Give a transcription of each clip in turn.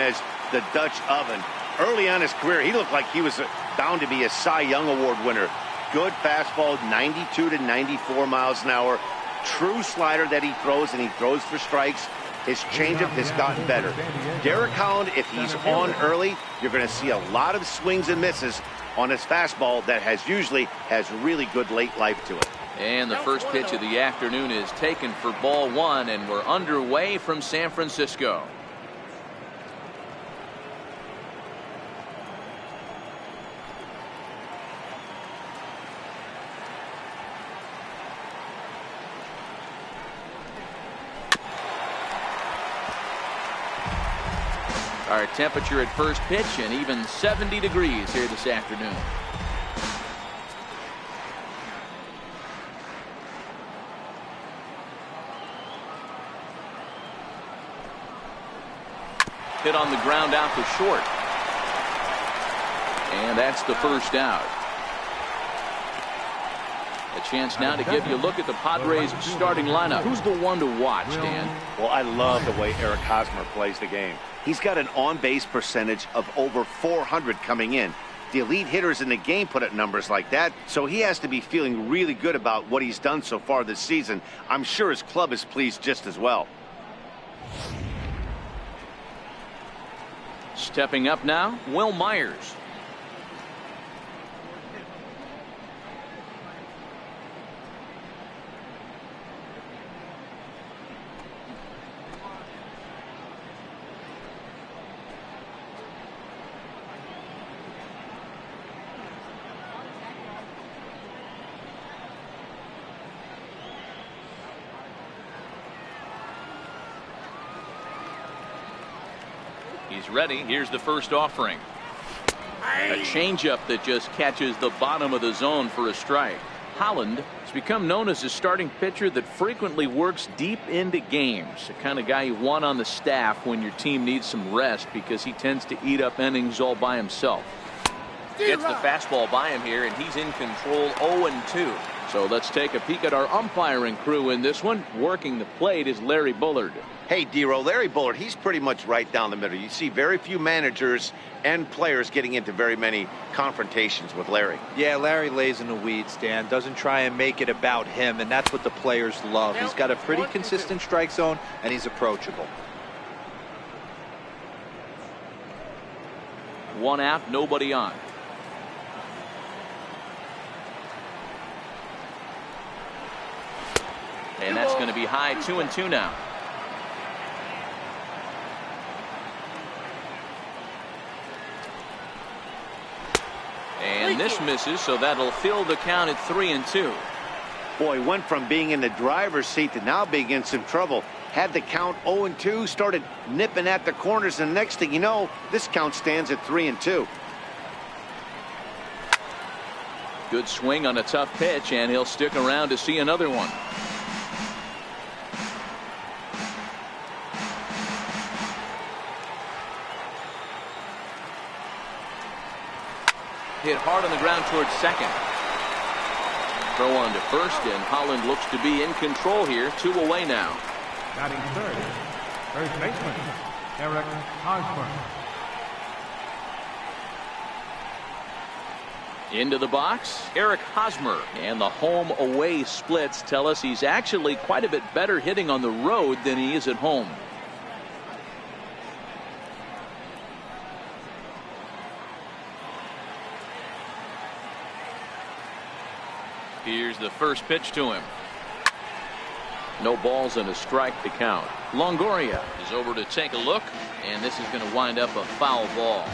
as the Dutch oven. Early on in his career, he looked like he was bound to be a Cy Young Award winner. Good fastball, 92 to 94 miles an hour. True slider that he throws, and he throws for strikes. His changeup has gotten better. Derek Holland, if he's on early, you're going to see a lot of swings and misses on his fastball that usually has really good late life to it. And the first pitch of the afternoon is taken for ball one, and we're underway from San Francisco. Our temperature at first pitch, and even 70 degrees here this afternoon. Hit on the ground out to short. And that's the first out. A chance now to give you a look at the Padres starting lineup. Who's the one to watch, Dan? Well, I love the way Eric Hosmer plays the game. He's got an on-base percentage of over 400 coming in. The elite hitters in the game put up numbers like that, so he has to be feeling really good about what he's done so far this season. I'm sure his club is pleased just as well. Stepping up now, Will Myers. He's ready. Here's the first offering. A changeup that just catches the bottom of the zone for a strike. Holland has become known as a starting pitcher that frequently works deep into games. The kind of guy you want on the staff when your team needs some rest, because he tends to eat up innings all by himself. Gets the fastball by him here, and he's in control 0-2. So let's take a peek at our umpiring crew in this one. Working the plate is Larry Bullard. Hey, D-Row, Larry Bullard, he's pretty much right down the middle. You see very few managers and players getting into very many confrontations with Larry. Yeah, Larry lays in the weeds, Dan. Doesn't try and make it about him, and that's what the players love. He's got a pretty consistent strike zone, and he's approachable. One out, nobody on. And that's going to be high, 2-2 now. And this misses, so that'll fill the count at 3-2. Boy, went from being in the driver's seat to now being in some trouble. Had the count 0-2, started nipping at the corners, and the next thing you know, this count stands at 3-2. Good swing on a tough pitch, and he'll stick around to see another one. Hit hard on the ground towards second. Throw on to first, and Holland looks to be in control here. 2 away now. Batting third, first baseman, Eric Hosmer. Into the box, Eric Hosmer. And the home-away splits tell us he's actually quite a bit better hitting on the road than he is at home. Here's the first pitch to him. No balls and a strike to count. Longoria is over to take a look, and this is going to wind up a foul ball.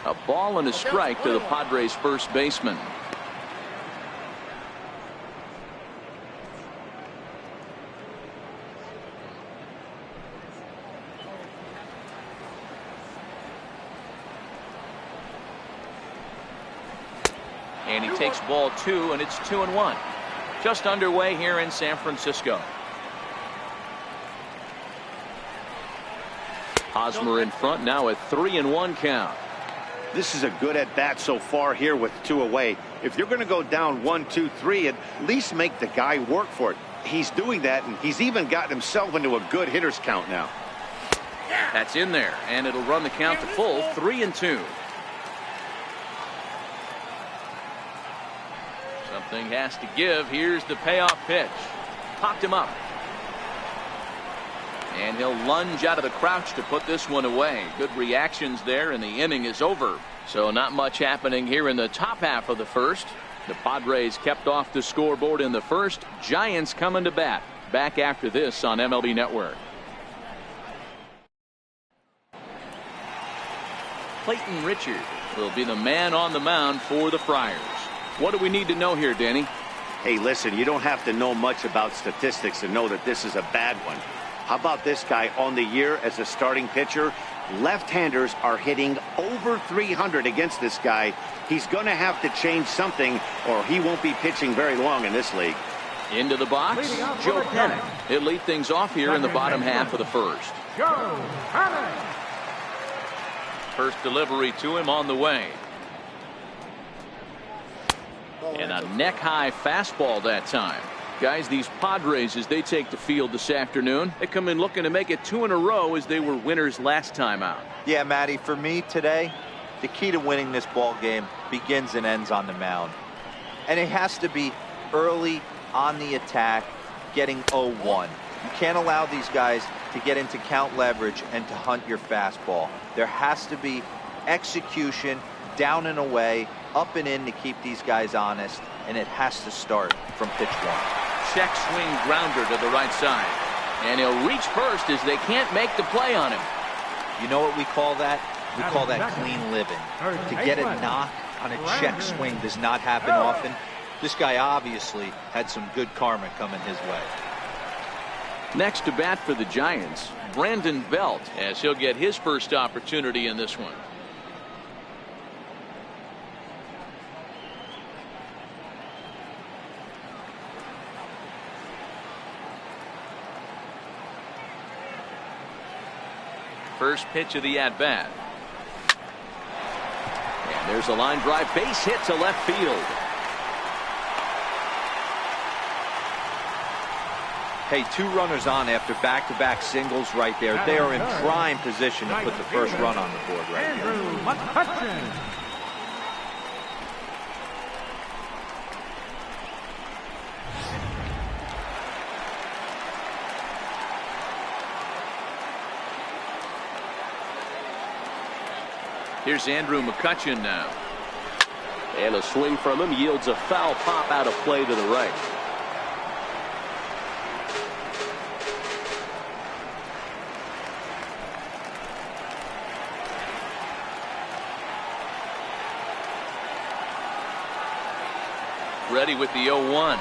A ball and a strike to the Padres' first baseman. And he takes ball 2, and it's 2-1. Just underway here in San Francisco. Hosmer in front now at 3-1 count. This is a good at bat so far here with 2 away. If you're going to go down 1, 2, 3, at least make the guy work for it. he's doing that, and he's even gotten himself into a good hitter's count now. That's in there, and it'll run the count to full 3-2. Something has to give. Here's the payoff pitch. Popped him up. And he'll lunge out of the crouch to put this one away. Good reactions there, and the inning is over. So not much happening here in the top half of the first. The Padres kept off the scoreboard in the first. Giants coming to bat. Back after this on MLB Network. Clayton Richard will be the man on the mound for the Friars. What do we need to know here, Danny? Hey, listen, you don't have to know much about statistics to know that this is a bad one. How about this guy on the year as a starting pitcher? Left-handers are hitting over 300 against this guy. He's going to have to change something, or he won't be pitching very long in this league. Into the box, Joe Pennick. He'll lead things off here in the bottom half of the first. Joe Pennick. First delivery to him on the way. And a neck-high fastball that time. Guys, these Padres, as they take the field this afternoon, they come in looking to make it 2 in a row as they were winners last time out. Yeah, Matty, for me today, the key to winning this ball game begins and ends on the mound. And it has to be early on the attack, getting 0-1. You can't allow these guys to get into count leverage and to hunt your fastball. There has to be execution, down and away, up and in to keep these guys honest, and it has to start from pitch 1. Check swing grounder to the right side. And he'll reach first as they can't make the play on him. You know what we call that? We call that clean living. To get a knock on a check swing does not happen often. This guy obviously had some good karma coming his way. Next to bat for the Giants, Brandon Belt, as he'll get his first opportunity in this one. First pitch of the at-bat. And there's a line drive base hit to left field. Hey, 2 runners on after back-to-back singles right there. They are in prime position to put the first run on the board right here. Here's Andrew McCutchen now. And a swing from him yields a foul pop out of play to the right. Ready with the 0-1.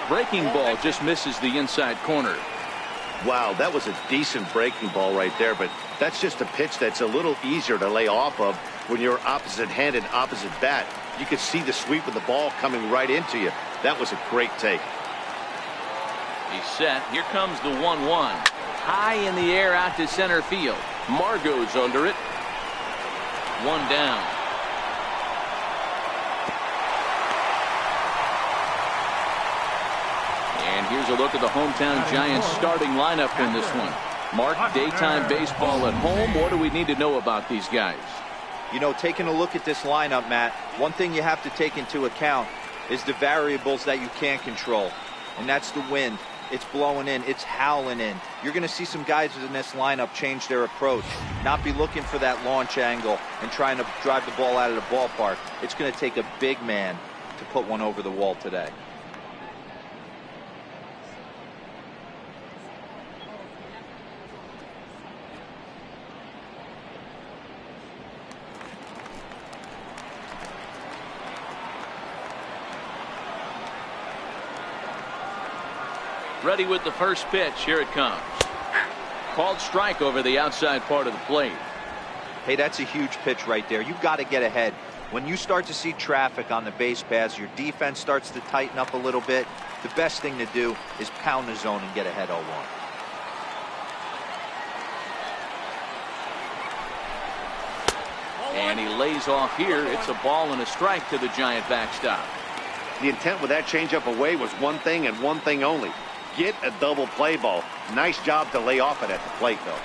Breaking ball just misses the inside corner. Wow, that was a decent breaking ball right there, but that's just a pitch that's a little easier to lay off of when you're opposite handed, opposite bat. You could see the sweep of the ball coming right into you. That was a great take. He's set. Here comes the 1-1. High in the air out to center field. Margot's under it. 1 down. And here's a look at the hometown Giants starting lineup in this one. Mark, daytime baseball at home. What do we need to know about these guys? You know, taking a look at this lineup, Matt, one thing you have to take into account is the variables that you can't control. And that's the wind. It's blowing in. It's howling in. You're going to see some guys in this lineup change their approach. Not be looking for that launch angle and trying to drive the ball out of the ballpark. It's going to take a big man to put one over the wall today. Ready with the first pitch. Here it comes. Called strike over the outside part of the plate. Hey, that's a huge pitch right there. You've got to get ahead. When you start to see traffic on the base paths, your defense starts to tighten up a little bit. The best thing to do is pound the zone and get ahead 0-1. And he lays off here. It's a ball and a strike to the Giant backstop. The intent with that changeup away was one thing and one thing only. Get a double play ball. Nice job to lay off it at the plate, though.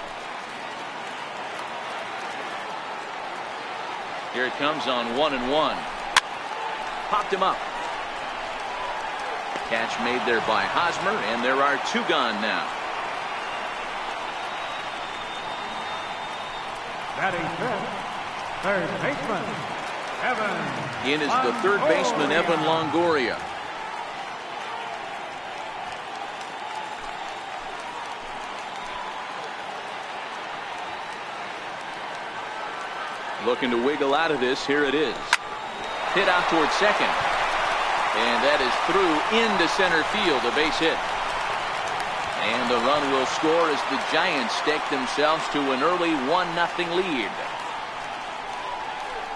Here it comes on 1-1. Popped him up. Catch made there by Hosmer, and there are two gone now. Batting fifth, third baseman, Evan. In is the third baseman, Evan Longoria. Looking to wiggle out of this. Here it is. Hit out towards second. And that is through into center field. A base hit. And the run will score as the Giants stake themselves to an early 1-0 lead.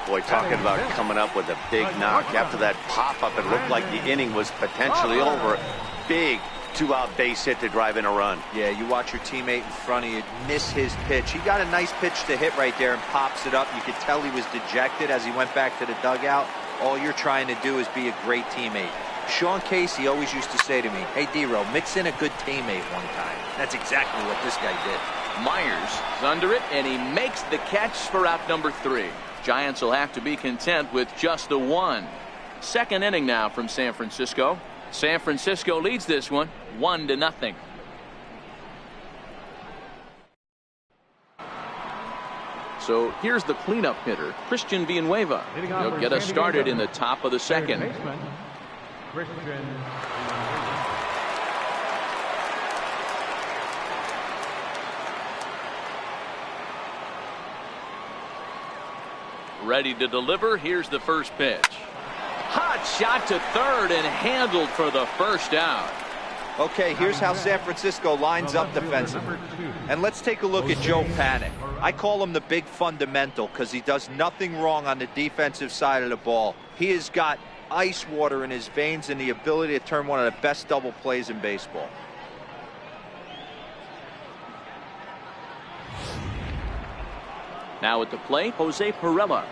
Boy, talking about coming up with a big knock. After that pop-up, it looked like the inning was potentially over. Big two-out base hit to drive in a run. Yeah, you watch your teammate in front of you miss his pitch. He got a nice pitch to hit right there and pops it up. You could tell he was dejected as he went back to the dugout. All you're trying to do is be a great teammate. Sean Casey always used to say to me, hey, D-Row, mix in a good teammate one time. That's exactly what this guy did. Myers is under it, and he makes the catch for out number 3. Giants will have to be content with just the one. Second inning now from San Francisco. San Francisco leads this one 1-0. So here's the cleanup hitter, Christian Villanueva. He'll get us started in the top of the second. Ready to deliver. Here's the first pitch. Hot shot to third and handled for the first out. Okay, here's how San Francisco lines up defensively. And let's take a look at Joe Panic. I call him the big fundamental because he does nothing wrong on the defensive side of the ball. He has got ice water in his veins and the ability to turn one of the best double plays in baseball. Now at the plate, Jose Pirela.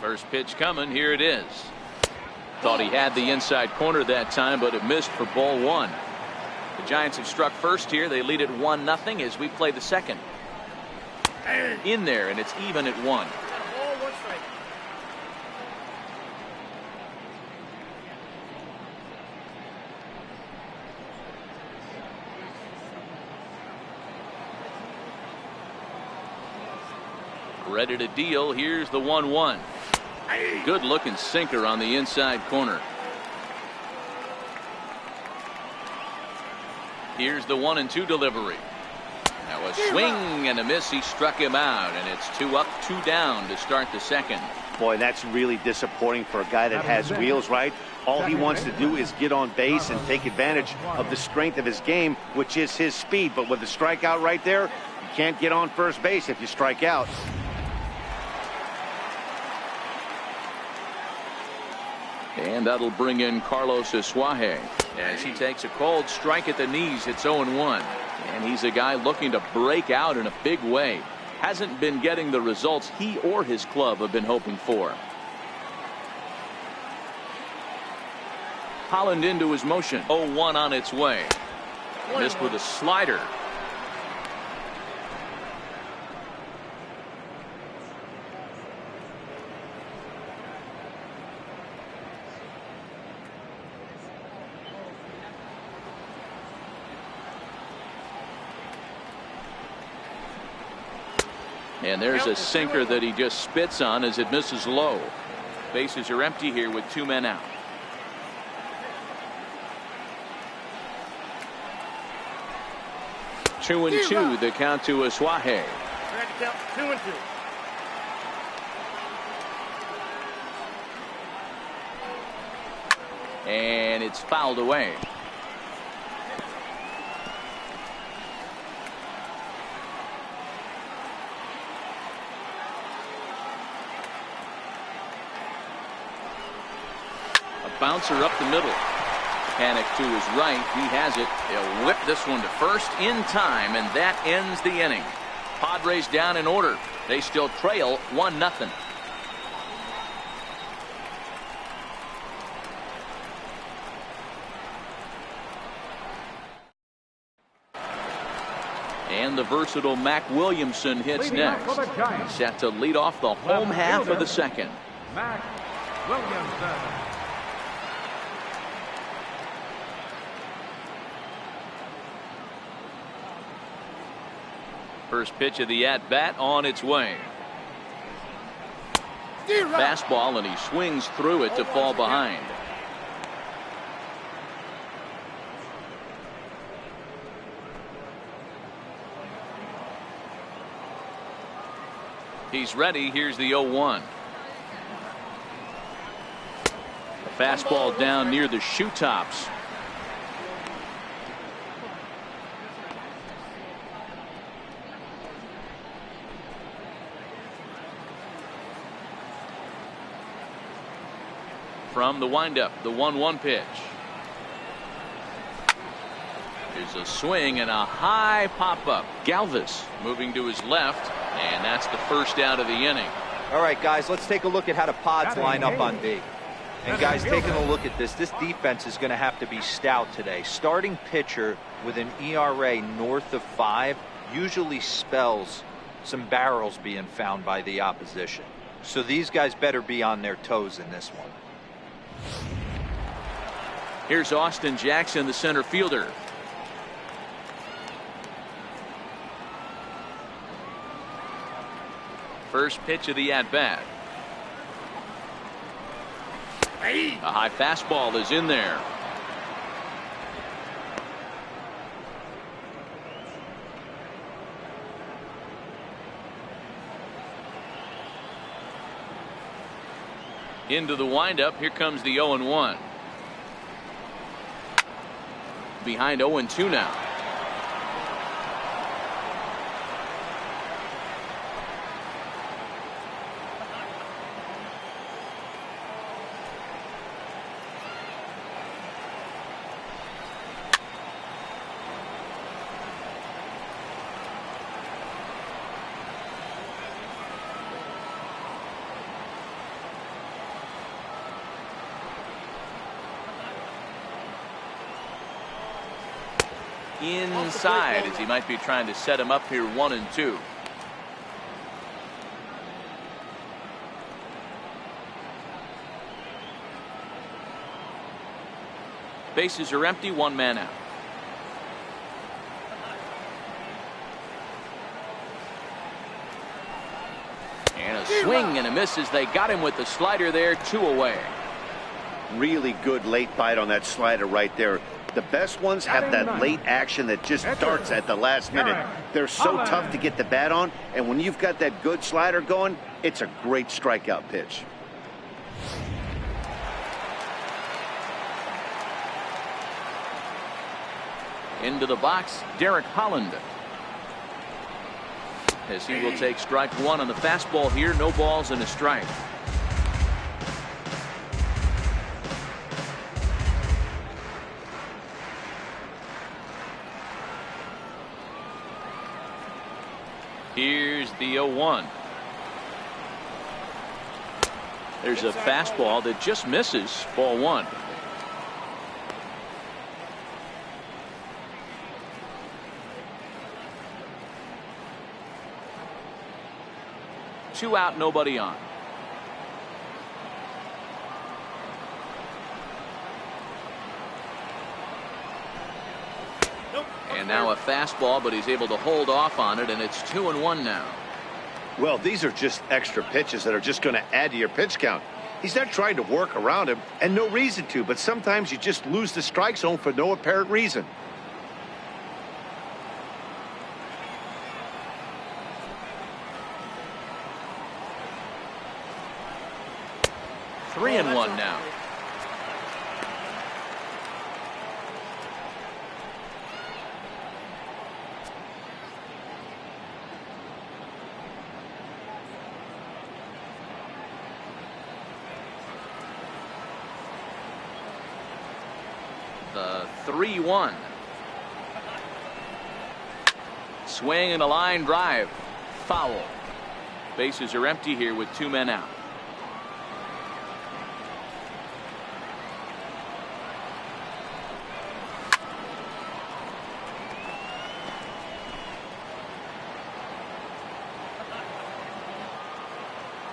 First pitch coming. Here it is. Thought he had the inside corner that time, but it missed for ball one. The Giants have struck first here. They lead at 1-0 as we play the second. In there, and it's even at 1. Ready to deal. Here's the 1-1. Good looking sinker on the inside corner. Here's the 1-2 delivery. Now a swing and a miss. He struck him out, and it's 2 up, 2 down to start the second. Boy, that's really disappointing for a guy that has wheels, right? All he wants to do is get on base and take advantage of the strength of his game, which is his speed. But with the strikeout right there, you can't get on first base if you strike out. And that'll bring in Carlos Asuaje as he takes a cold strike at the knees. It's 0-1. And he's a guy looking to break out in a big way. Hasn't been getting the results he or his club have been hoping for. Holland into his motion. 0-1 on its way. Missed with a slider. And there's a sinker that he just spits on as it misses low. Bases are empty here with 2 men out. Two and two, the count to Asuaje. 2-2. And it's fouled away. Bouncer up the middle. Panic to his right. He has it. He'll whip this one to first in time, and that ends the inning. Padres down in order. They still trail 1-0. And the versatile Mac Williamson hits next. He's set to lead off the home half of the second. Mac Williamson. First pitch of the at-bat on its way. Fastball, and he swings through it to fall behind. He's ready. Here's the 0-1. A fastball down near the shoe tops. From the windup, the 1-1 pitch. There's a swing and a high pop-up. Galvis moving to his left, and that's the first out of the inning. All right, guys, let's take a look at how the Pods line up on B. And guys, taking a look at this defense is going to have to be stout today. Starting pitcher with an ERA north of 5 usually spells some barrels being found by the opposition. So these guys better be on their toes in this one. Here's Austin Jackson, the center fielder. First pitch of the at-bat. A high fastball is in there. Into the windup. Here comes the 0-1. Behind 0-2 now. Inside, as he might be trying to set him up here 1-2. Bases are empty, 1 man out. And a swing and a miss as they got him with the slider there, 2 away. Really good late bite on that slider right there. The best ones have that late action that just starts at the last minute. They're so tough to get the bat on, and when you've got that good slider going, it's a great strikeout pitch. Into the box, Derek Holland. As he will take strike 1 on the fastball here, no balls and a strike. Here's the 0-1. There's a fastball that just misses. Ball 1. Two out, nobody on. And now a fastball, but he's able to hold off on it, and it's 2-1 now. Well, these are just extra pitches that are just going to add to your pitch count. He's not trying to work around him, and no reason to, but sometimes you just lose the strike zone for no apparent reason. Three and 1 now. The 3-1. Swing and a line drive. Foul. Bases are empty here with 2 men out.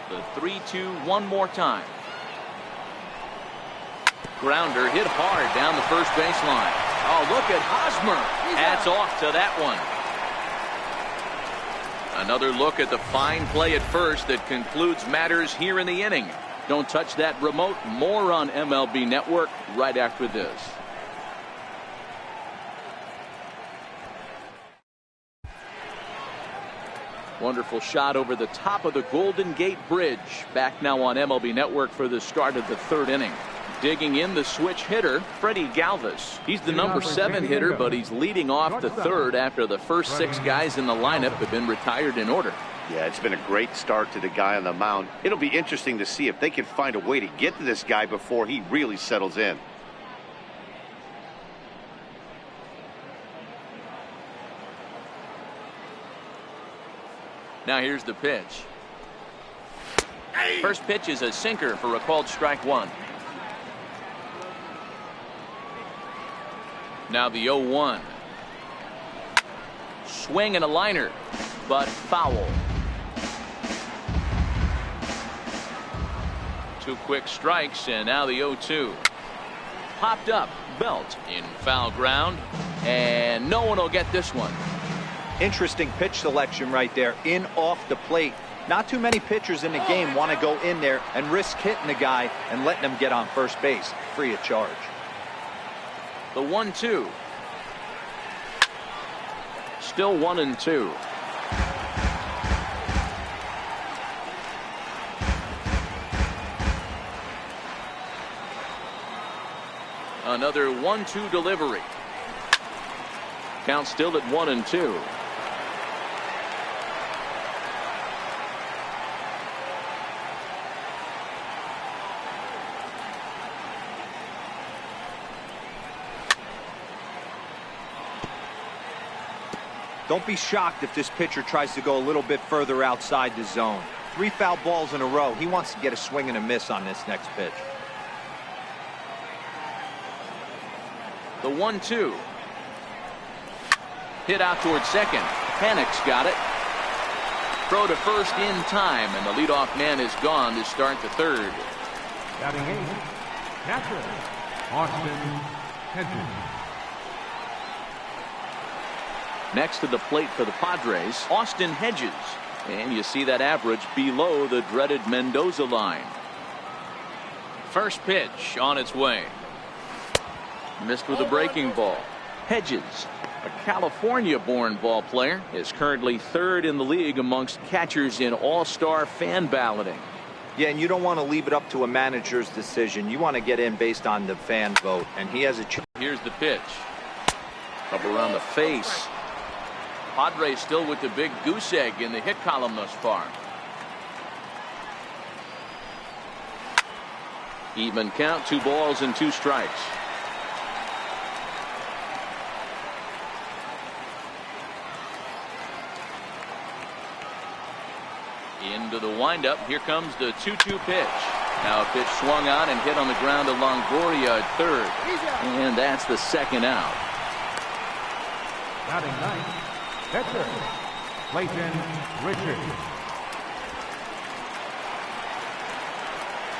The 3-2 one more time. Grounder hit hard down the first baseline. Oh, look at Hosmer. Hats off to that one. Another look at the fine play at first that concludes matters here in the inning. Don't touch that remote. More on MLB Network right after this. Wonderful shot over the top of the Golden Gate Bridge. Back now on MLB Network for the start of the 3rd inning. Digging in the switch hitter, Freddie Galvis. He's the number 7 hitter, but he's leading off the 3rd after the first 6 guys in the lineup have been retired in order. Yeah, it's been a great start to the guy on the mound. It'll be interesting to see if they can find a way to get to this guy before he really settles in. Now here's the pitch. First pitch is a sinker for a called strike 1. Now the 0-1. Swing and a liner, but foul. 2 quick strikes, and now the 0-2. Popped up, belt in foul ground, and no one will get this one. Interesting pitch selection right there, in off the plate. Not too many pitchers in the game want to go in there and risk hitting the guy and letting him get on first base free of charge. The 1-2. Still 1-2. Another 1-2 delivery. Count still at 1-2. Don't be shocked if this pitcher tries to go a little bit further outside the zone. 3 foul balls in a row. He wants to get a swing and a miss on this next pitch. The 1-2. Hit out towards second. Panic's got it. Throw to first in time, and the leadoff man is gone to start the 3rd. Batting 8, catcher, Austin Hedges. Next to the plate for the Padres, Austin Hedges. And you see that average below the dreaded Mendoza line. First pitch on its way. Missed with a breaking ball. Hedges, a California-born ball player, is currently 3rd in the league amongst catchers in all-star fan balloting. Yeah, and you don't want to leave it up to a manager's decision. You want to get in based on the fan vote, and he has a chance. Here's the pitch. Up around the face. Padres still with the big goose egg in the hit column thus far. Even count, 2 balls and 2 strikes. Into the windup. Here comes the 2-2 pitch. Now a pitch swung on and hit on the ground to Longoria at 3rd. And that's the 2nd out. Batting 9th, catcher, Clayton Richard.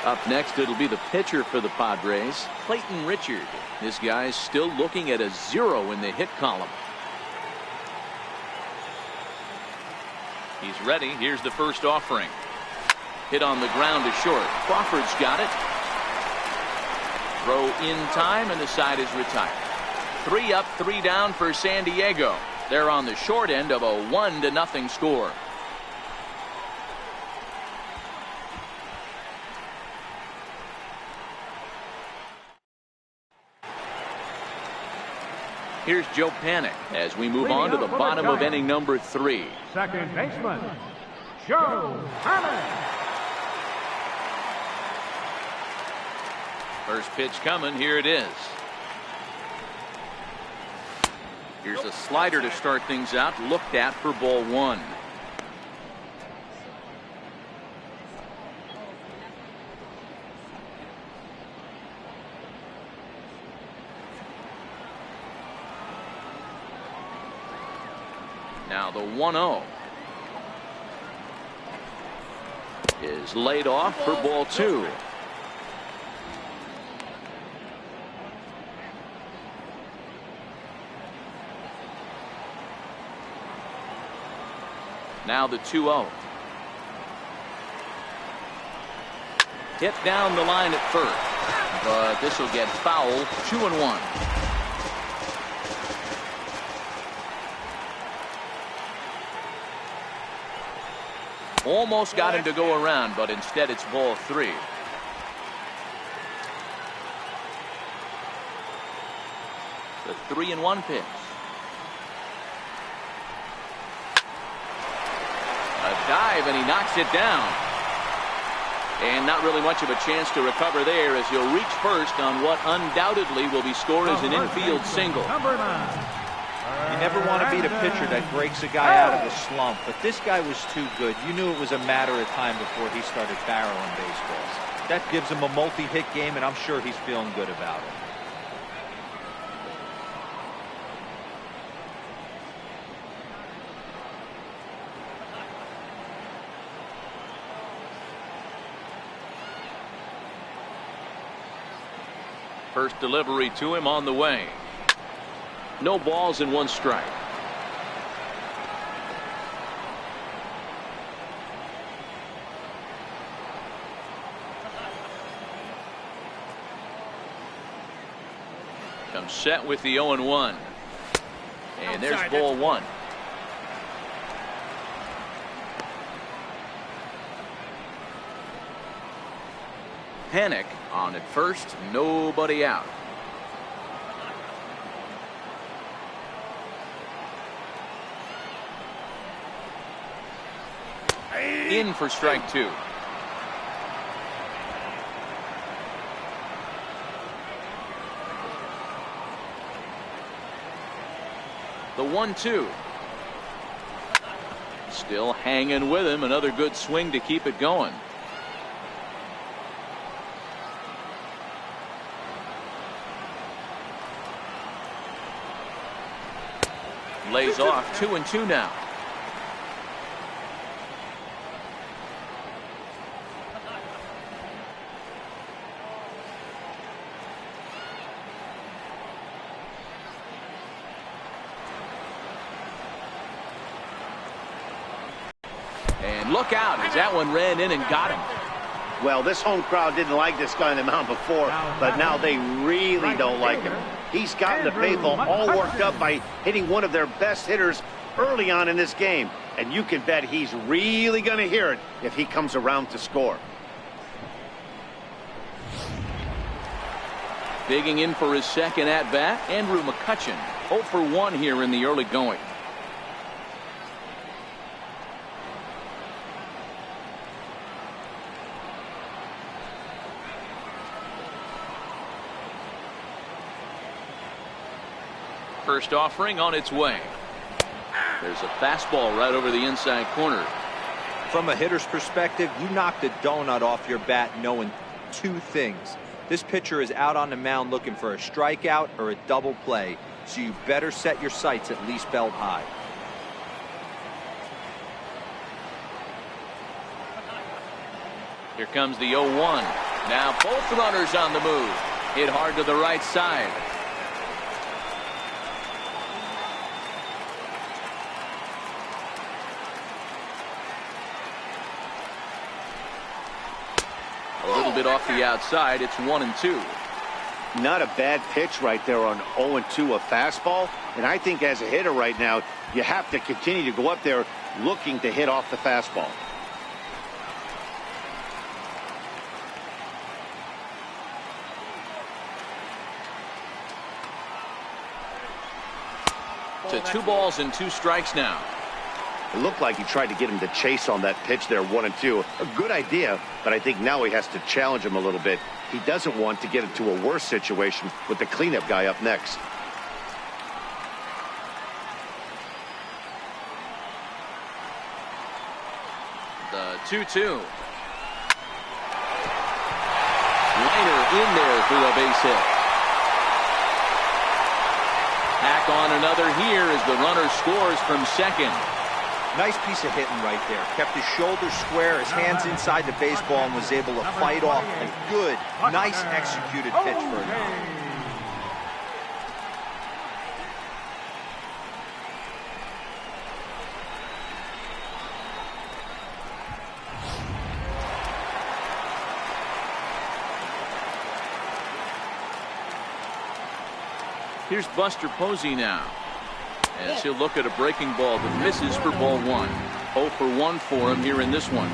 Up next, it'll be the pitcher for the Padres, Clayton Richard. This guy's still looking at a 0 in the hit column. He's ready. Here's the first offering. Hit on the ground to short. Crawford's got it. Throw in time, and the side is retired. 3 up, 3 down for San Diego. They're on the short end of a 1-0 score. Here's Joe Panik as we move on to the bottom of inning number 3. Second baseman, Joe Panik. First pitch coming. Here it is. Here's a slider to start things out. Looked at for ball 1. Now the 1-0 is laid off for ball 2. Now the 2-0. Hit down the line at first, but this will get fouled. 2-1. Almost got him to go around, but instead it's ball 3. The 3-1 pitch. A dive, and he knocks it down. And not really much of a chance to recover there, as he'll reach first on what undoubtedly will be scored as an infield single. You never want to beat a pitcher that breaks a guy out of a slump, but this guy was too good. You knew it was a matter of time before he started barreling baseballs. That gives him a multi-hit game, and I'm sure he's feeling good about it. First delivery to him on the way. No balls and 1 strike. Comes set with the 0-1. And there's ball 1. Panic on at first, nobody out. In for strike 2. The 1-2. Still hanging with him. Another good swing to keep it going. Lays off. 2-2 now. And look out, as that one ran in and got him. Well, this home crowd didn't like this guy on the mound before, but now they really don't like him. He's gotten the faithful all worked up by hitting one of their best hitters early on in this game. And you can bet he's really going to hear it if he comes around to score. Digging in for his second at-bat, Andrew McCutchen. 0 for 1 here in the early going. First offering on its way. There's a fastball right over the inside corner. From a hitter's perspective, you knocked a donut off your bat knowing 2 things. This pitcher is out on the mound looking for a strikeout or a double play, so you better set your sights at least belt high. Here comes the 0-1. Now both runners on the move. Hit hard to the right side. A little bit off the outside. It's 1-2. Not a bad pitch right there on 0-2, a fastball. And I think as a hitter right now, you have to continue to go up there looking to hit off the fastball. To 2 balls and 2 strikes now. It looked like he tried to get him to chase on that pitch there, 1-2. A good idea, but I think now he has to challenge him a little bit. He doesn't want to get into a worse situation with the cleanup guy up next. The 2-2. Liner in there through a base hit. Back on and another here as the runner scores from second. Nice piece of hitting right there. Kept his shoulders square, his hands inside the baseball, and was able to fight off a good, nice executed pitch for a knock. Here's Buster Posey now, as he'll look at a breaking ball that misses for ball one. 0 for 1 for him here in this one.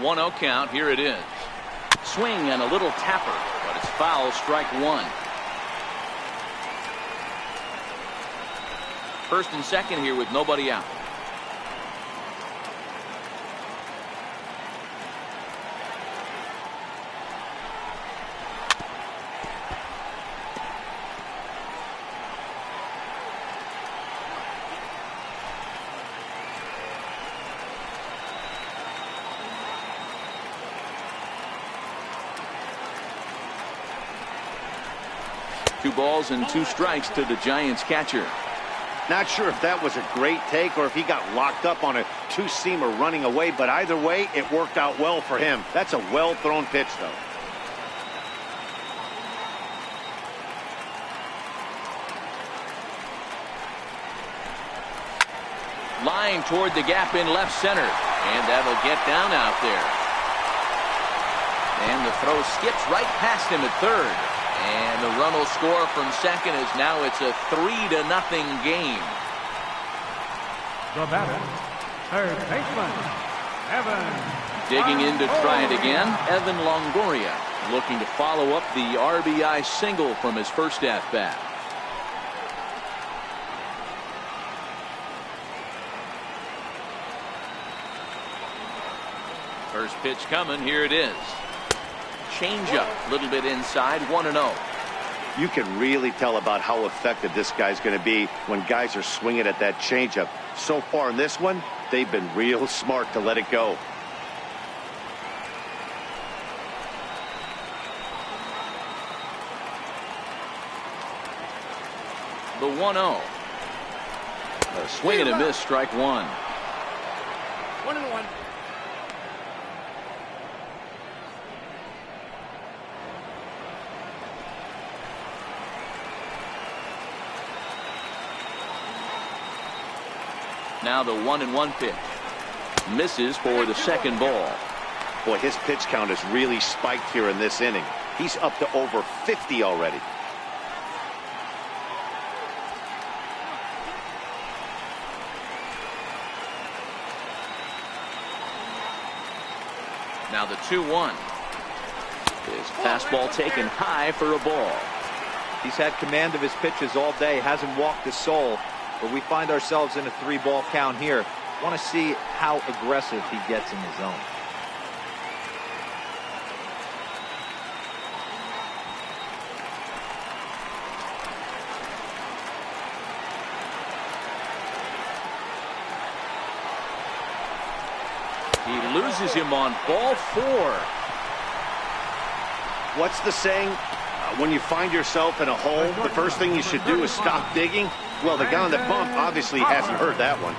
One-0 count. Here it is. Swing and a little tapper, but it's foul. Strike one. First and second here with nobody out. Two balls and 2 strikes to the Giants catcher. Not sure if that was a great take or if he got locked up on a two-seamer running away, but either way, it worked out well for him. That's a well-thrown pitch, though. Line toward the gap in left center, and that'll get down out there. And the throw skips right past him at third. And the run will score from second as now it's a 3-0 game. The batter, third baseman, Evan. Digging in to try it again, Evan Longoria looking to follow up the RBI single from his first at-bat. First pitch coming, here it is. Changeup, a little bit inside, 1-0. You can really tell about how effective this guy's going to be when guys are swinging at that changeup. So far in this one, they've been real smart to let it go. The 1-0. A swing and a miss, strike one. 1-1. Now the 1-1 pitch. Misses for the second ball. Boy, his pitch count has really spiked here in this inning. He's up to over 50 already. Now the 2-1. His fastball taken high for a ball. He's had command of his pitches all day, hasn't walked a soul. But we find ourselves in a 3-ball count here. Want to see how aggressive he gets in the zone. He loses him on ball 4. What's the saying? When you find yourself in a hole, the first thing you should do is stop digging. Well, the guy on the bump obviously hasn't heard that one.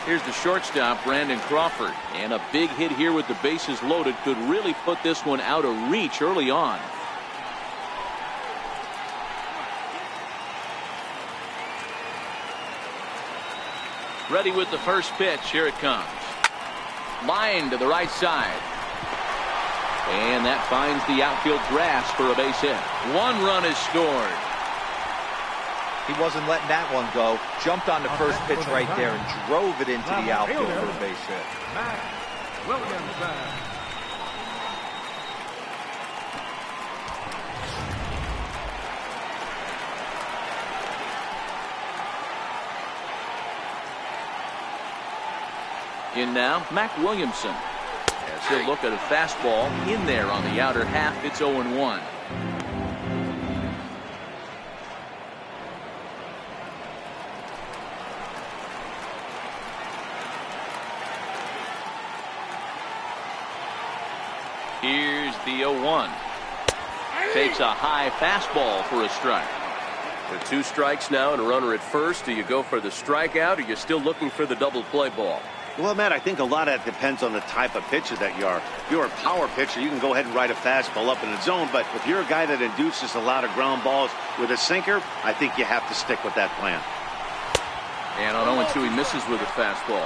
Here's the shortstop, Brandon Crawford. And a big hit here with the bases loaded could really put this one out of reach early on. Ready with the first pitch. Here it comes. Line to the right side. And that finds the outfield grass for a base hit. 1 run is scored. He wasn't letting that one go. Jumped on the first pitch right there and drove it into the outfield for a base hit. Matt Williamson. In now, Mac Williamson. As he'll look at a fastball in there on the outer half. It's 0-1. the 0-1. Takes a high fastball for a strike. With 2 strikes now and a runner at first, do you go for the strikeout or you're still looking for the double play ball? Well, Matt, I think a lot of that depends on the type of pitcher that you are. If you're a power pitcher, you can go ahead and ride a fastball up in the zone. But if you're a guy that induces a lot of ground balls with a sinker, I think you have to stick with that plan. And on 0-2, he misses with a fastball.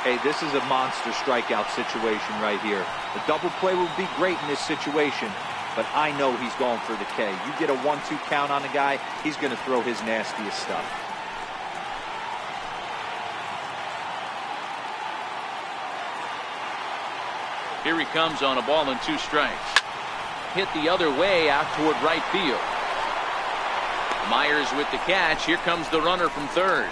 Hey, this is a monster strikeout situation right here. The double play would be great in this situation, but I know he's going for the K. You get a 1-2 count on a guy, he's going to throw his nastiest stuff. Here he comes on a ball and 2 strikes. Hit the other way out toward right field. Myers with the catch. Here comes the runner from third.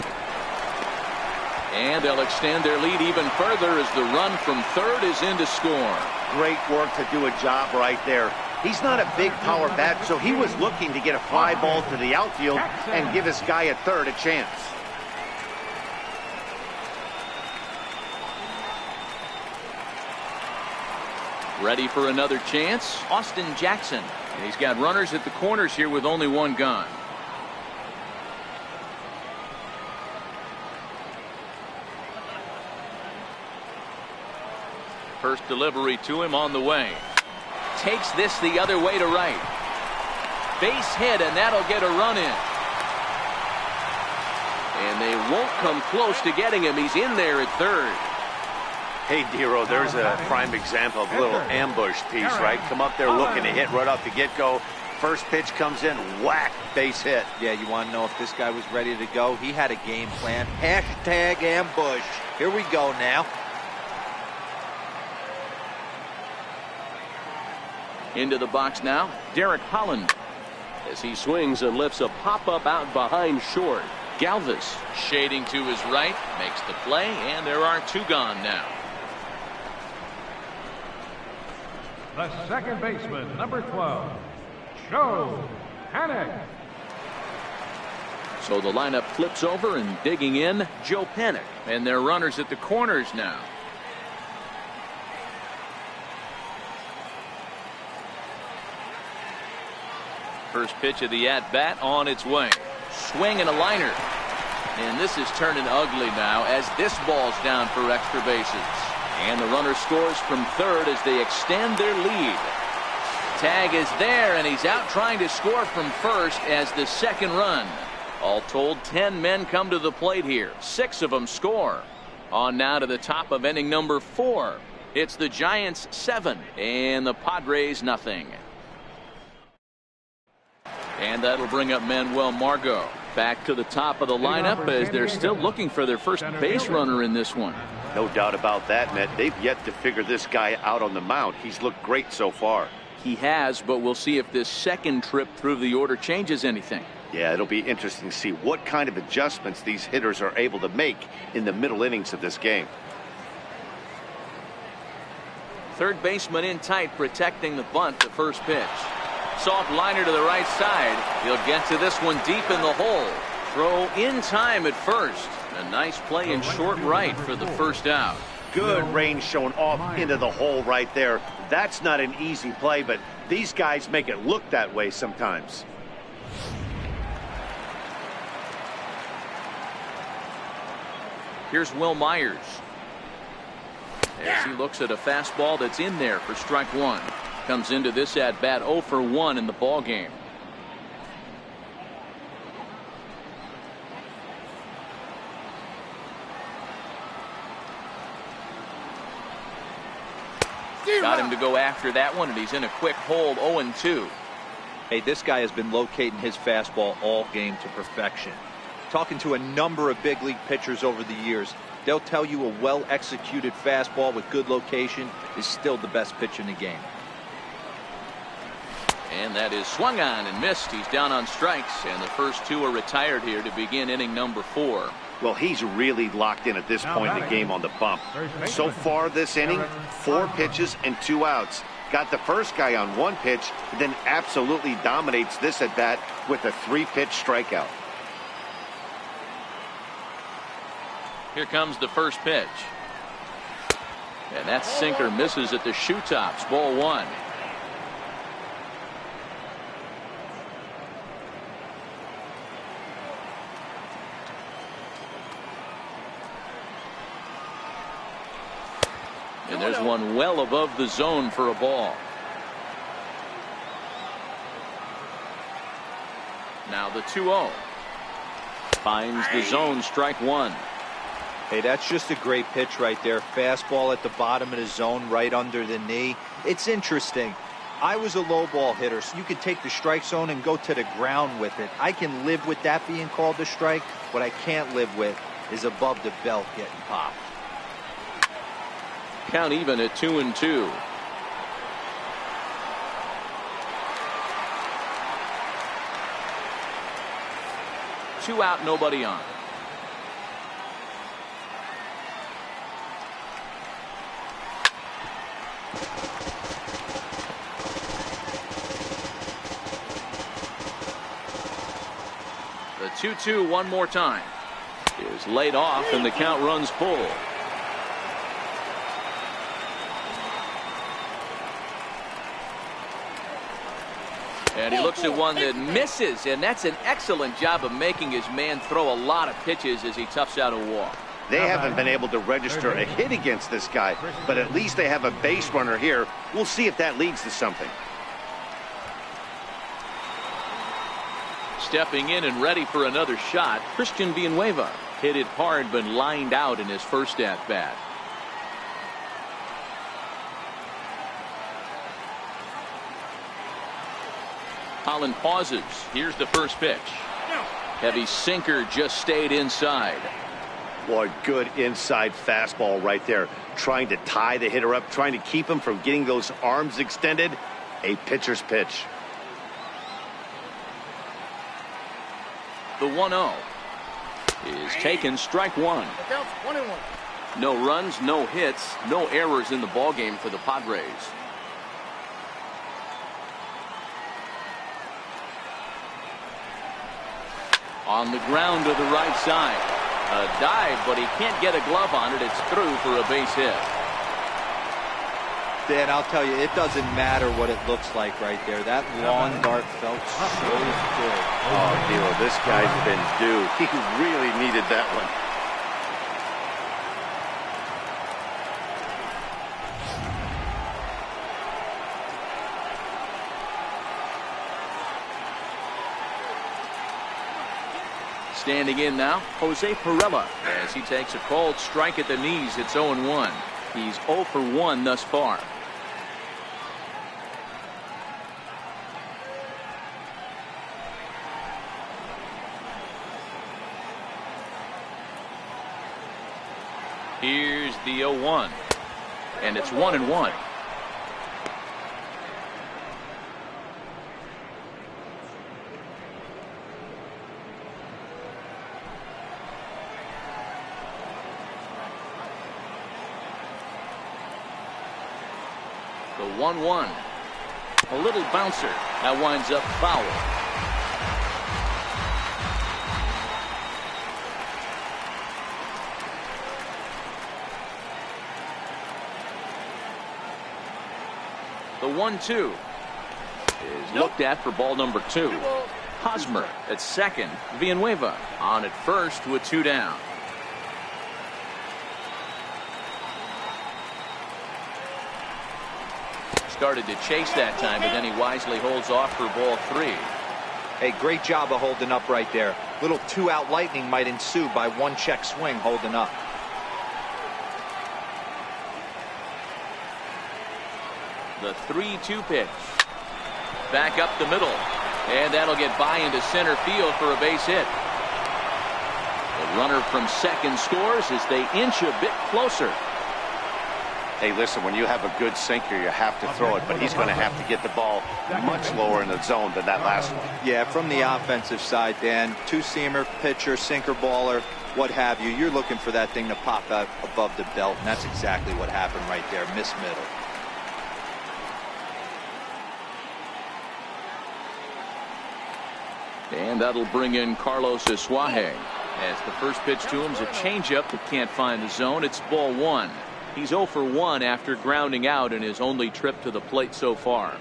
And they'll extend their lead even further as the run from third is in to score. Great work to do a job right there. He's not a big power bat, so he was looking to get a fly ball to the outfield and give his guy at third a chance. Ready for another chance, Austin Jackson. And he's got runners at the corners here with only 1 gone. First delivery to him on the way. Takes this the other way to right. Base hit, and that'll get a run in. And they won't come close to getting him. He's in there at third. Hey, Dero, there's a prime example of a little ambush piece, right? Come up there looking to hit right off the get-go. First pitch comes in, whack, base hit. Yeah, you want to know if this guy was ready to go? He had a game plan. Hashtag ambush. Here we go now. Into the box now, Derek Holland. As he swings and lifts a pop-up out behind short. Galvis shading to his right, makes the play, and there are 2 gone now. The second baseman, number 12, Joe Panic. So the lineup flips over, and digging in, Joe Panic. And their runners at the corners now. First pitch of the at-bat on its way. Swing and a liner. And this is turning ugly now as this ball's down for extra bases. And the runner scores from third as they extend their lead. Tag is there, and he's out trying to score from first as the second run. All told, 10 men come to the plate here. 6 of them score. On now to the top of inning number 4. It's the Giants 7 and the Padres nothing. And that'll bring up Manuel Margot back to the top of the lineup as they're still looking for their first base runner in this one. No doubt about that, Ned. They've yet to figure this guy out on the mound. He's looked great so far. He has, but we'll see if this second trip through the order changes anything. Yeah, it'll be interesting to see what kind of adjustments these hitters are able to make in the middle innings of this game. Third baseman in tight, protecting the bunt. The first pitch. Soft liner to the right side. He'll get to this one deep in the hole. Throw in time at first. A nice play in short right for the first out. Good range shown off into the hole right there. That's not an easy play, but these guys make it look that way sometimes. Here's Will Myers as he looks at a fastball that's in there for strike 1. Comes into this at bat 0 for 1 in the ball game. Got him to go after that one, and he's in a quick hold. 0-2. Hey, this guy has been locating his fastball all game to perfection. Talking to a number of big league pitchers over the years, they'll tell you a well-executed fastball with good location is still the best pitch in the game. And that is swung on and missed. He's down on strikes, and the first 2 are retired here to begin inning number 4. Well, he's really locked in at this point in the game on the bump. So far this inning, 4 pitches and 2 outs. Got the first guy on 1 pitch, then absolutely dominates this at bat with a 3-pitch strikeout. Here comes the first pitch. And that sinker misses at the shoe tops. Ball 1. And there's one well above the zone for a ball. Now the 2-0. Finds the zone, strike one. Hey, that's just a great pitch right there. Fastball at the bottom of the zone, right under the knee. It's interesting. I was a low ball hitter, so you could take the strike zone and go to the ground with it. I can live with that being called a strike. What I can't live with is above the belt getting popped. Count even at 2-2. Two out, nobody on. The 2-2 one more time is laid off, and the count runs full. And he looks at one that misses, and that's an excellent job of making his man throw a lot of pitches as he toughs out a walk. They haven't been able to register a hit against this guy, but at least they have a base runner here. We'll see if that leads to something. Stepping in and ready for another shot, Christian Villanueva hit it hard but lined out in his first at bat. Holland pauses. Here's the first pitch. Heavy sinker just stayed inside. Boy, good inside fastball right there. Trying to tie the hitter up, trying to keep him from getting those arms extended. A pitcher's pitch. The 1-0 is taken, strike one. Counts 1-1. No runs, no hits, no errors in the ballgame for the Padres. On the ground to the right side. A dive, but he can't get a glove on it. It's through for a base hit. Dan, I'll tell you, it doesn't matter what it looks like right there. That lawn dart felt so good. Oh, Dilo, this guy's been due. He really needed that one. Standing in now, Jose Perella, as he takes a called strike at the knees. It's 0-1. He's 0 for 1 thus far. Here's the 0-1, and it's 1-1. The 1-1. A little bouncer. That winds up foul. The 1-2 is looked at for ball number 2. Hosmer at second. Villanueva on at first with 2 down. Started to chase that time, but then he wisely holds off for ball 3. Hey, great job of holding up right there. Little 2-out lightning might ensue by 1 check swing holding up. The 3-2 pitch. Back up the middle. And that'll get by into center field for a base hit. The runner from second scores as they inch a bit closer. Hey, listen, when you have a good sinker, you have to throw it, but he's going to have to get the ball much lower in the zone than that last one. Yeah, from the offensive side, Dan, 2-seamer, pitcher, sinker baller, what have you. You're looking for that thing to pop out above the belt, and that's exactly what happened right there. Miss middle. And that'll bring in Carlos Asuaje. As the first pitch to him is a changeup that can't find the zone. It's ball 1. He's 0 for 1 after grounding out in his only trip to the plate so far.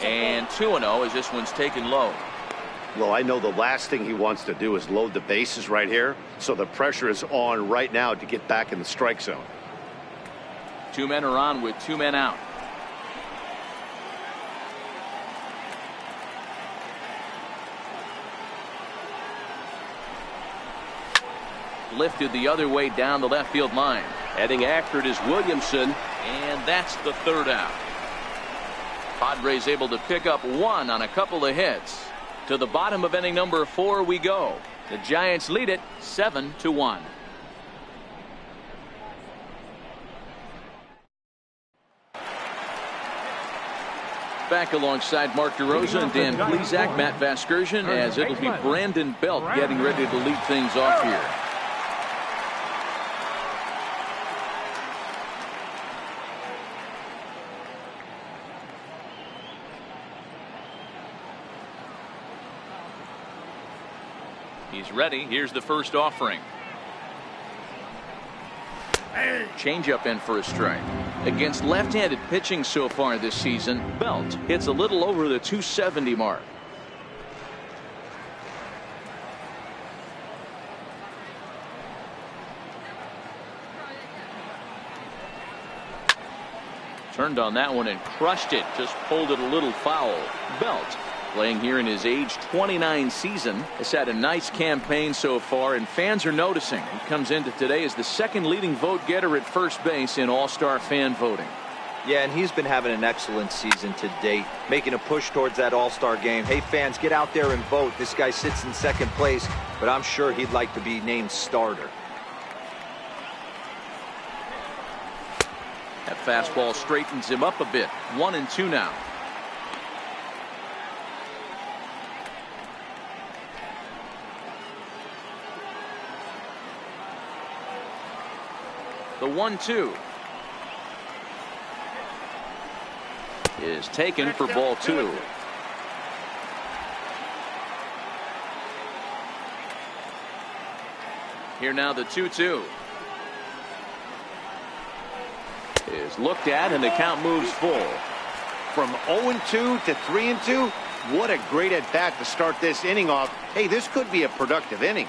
And 2-0 as this one's taken low. Well, I know the last thing he wants to do is load the bases right here, so the pressure is on right now to get back in the strike zone. 2 men are on with 2 men out. Lifted the other way down the left field line. Heading after it is Williamson. And that's the 3rd out. Padres able to pick up 1 on a couple of hits. To the bottom of inning number 4 we go. The Giants lead it 7-1. Back alongside Mark DeRosa and Dan Plesac, Matt Vasgersian, as it'll be Brandon Belt getting ready to lead things off here. He's ready. Here's the first offering. Changeup in for a strike. Against left-handed pitching so far this season, Belt hits a little over the 270 mark. Turned on that one and crushed it. Just pulled it a little foul. Belt, playing here in his age 29 season, has had a nice campaign so far, and fans are noticing. He comes into today as the 2nd leading vote getter at first base in All-Star fan voting. Yeah, and he's been having an excellent season to date, making a push towards that All-Star game. Hey, fans, get out there and vote. This guy sits in 2nd place, but I'm sure he'd like to be named starter. That fastball straightens him up a bit. 1-2 now. The 1-2 is taken for ball 2. Here now the 2-2 is looked at, and the count moves full. From 0-2 to 3-2, what a great at bat to start this inning off. Hey, this could be a productive inning.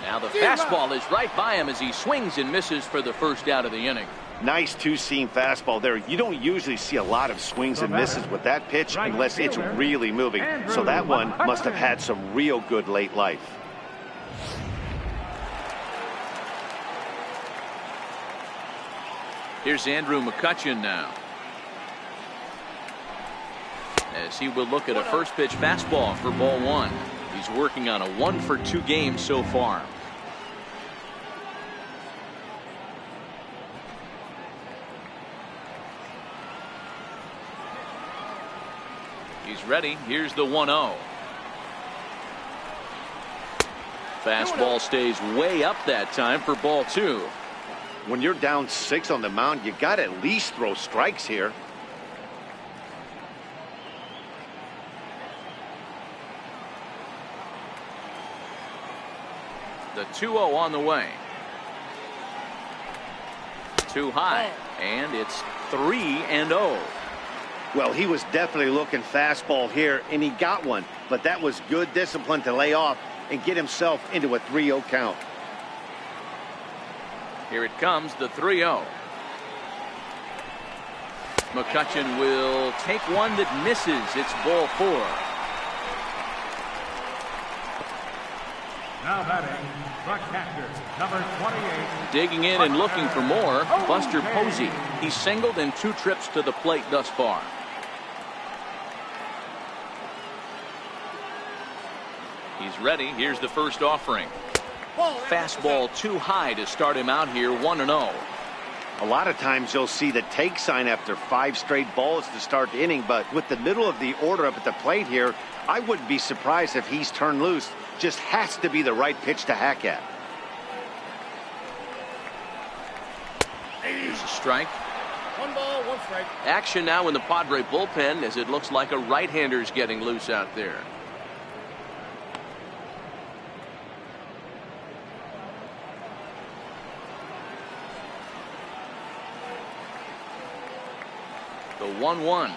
Now the fastball is right by him as he swings and misses for the first out of the inning. Nice 2-seam fastball there. You don't usually see a lot of swings and misses with that pitch unless it's really moving. So that one must have had some real good late life. Here's Andrew McCutchen now, as he will look at a first pitch fastball for ball 1. He's working on a 1-for-2 game so far. He's ready. Here's the 1-0. Fastball stays way up that time for ball 2. When you're down 6 on the mound, you got to at least throw strikes here. The 2-0 on the way. Too high, and it's 3-0. Well, he was definitely looking fastball here, and he got one. But that was good discipline to lay off and get himself into a 3-0 count. Here it comes, the 3-0. McCutchen will take one that misses. It's ball 4. Now batting, the catcher, number 28. Digging in and looking for more, Buster Posey. He's singled in 2 trips to the plate thus far. He's ready. Here's the first offering. Fastball too high to start him out here, 1-0. A lot of times you'll see the take sign after 5 straight balls to start the inning, but with the middle of the order up at the plate here, I wouldn't be surprised if he's turned loose. Just has to be the right pitch to hack at. Here's a strike. 1 ball, 1 strike. Action now in the Padre bullpen, as it looks like a right-hander's getting loose out there. 1-1.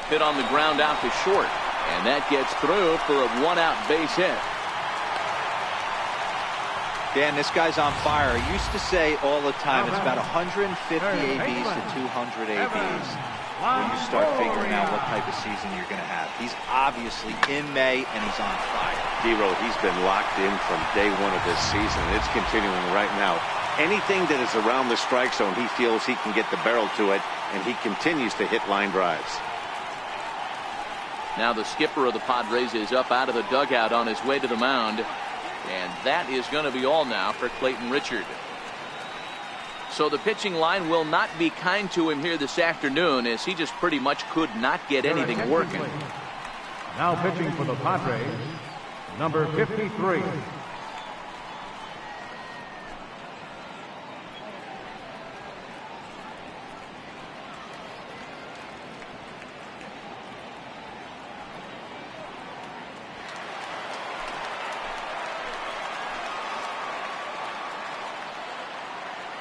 Hit on the ground out to short, and that gets through for a 1-out base hit. Dan, this guy's on fire. I used to say all the time it's about 150 ABs to 200 ABs when you start figuring out what type of season you're going to have. He's obviously in May, and he's on fire. D-Row, he's been locked in from day one of this season, and it's continuing right now. Anything that is around the strike zone, he feels he can get the barrel to it, and he continues to hit line drives. Now the skipper of the Padres is up out of the dugout on his way to the mound. And that is going to be all now for Clayton Richard. So the pitching line will not be kind to him here this afternoon, as he just pretty much could not get anything working. Now pitching for the Padres, number 53.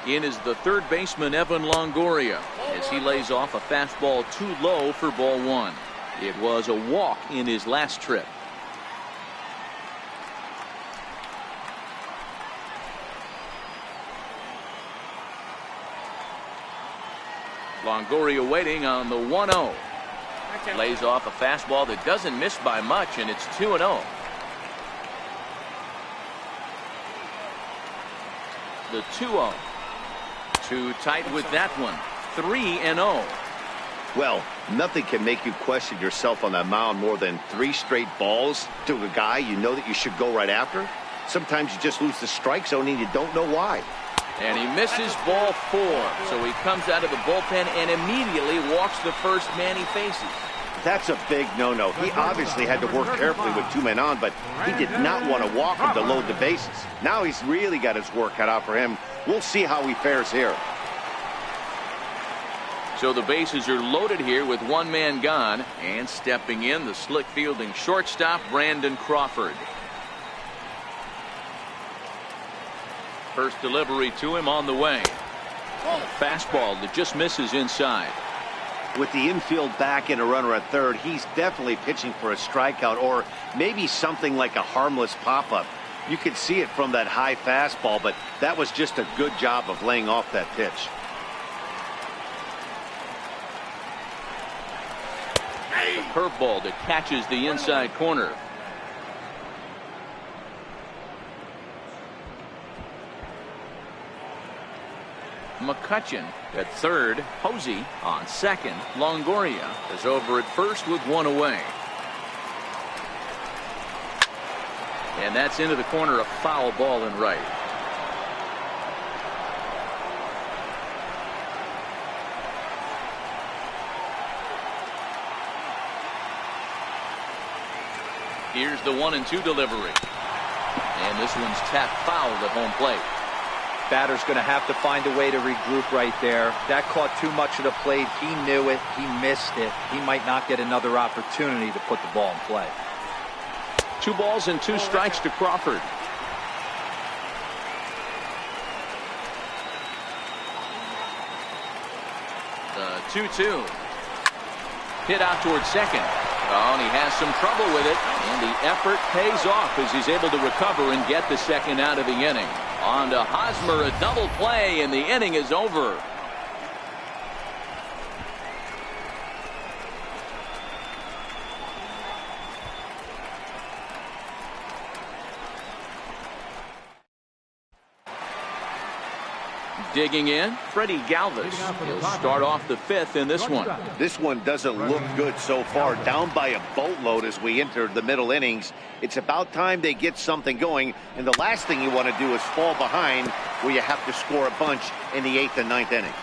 In is the third baseman, Evan Longoria, as he lays off a fastball too low for ball 1. It was a walk in his last trip. Longoria waiting on the 1-0. Lays off a fastball that doesn't miss by much, and it's 2-0. The 2-0. Too tight with that one. 3-0. Well, nothing can make you question yourself on that mound more than 3 straight balls to a guy you know that you should go right after. Sometimes you just lose the strike zone and you don't know why. And he misses ball 4. So he comes out of the bullpen and immediately walks the first man he faces. That's a big no-no. He obviously had to work carefully with 2 men on, but he did not want to walk him to load the bases. Now he's really got his work cut out for him. We'll see how he fares here. So the bases are loaded here with 1 man gone, and stepping in, the slick fielding shortstop, Brandon Crawford. First delivery to him on the way. Fastball that just misses inside. With the infield back and a runner at third, he's definitely pitching for a strikeout or maybe something like a harmless pop-up. You could see it from that high fastball, but that was just a good job of laying off that pitch. A curveball that catches the inside corner. McCutchen at third. Posey on second. Longoria is over at first with 1 away. And that's into the corner, a foul ball in right. Here's the 1-2 delivery. And this one's tapped foul at home plate. Batter's going to have to find a way to regroup right there. That caught too much of the plate. He knew it. He missed it. He might not get another opportunity to put the ball in play. 2 balls and 2 strikes to Crawford. The 2-2. Hit out towards second. Oh, and he has some trouble with it. And the effort pays off as he's able to recover and get the second out of the inning. On to Hosmer, a double play, and the inning is over. Digging in, Freddie Galvis. He'll start off the 5th in this one. This one doesn't look good so far. Down by a boatload as we enter the middle innings. It's about time they get something going, and the last thing you want to do is fall behind where you have to score a bunch in the 8th and 9th inning.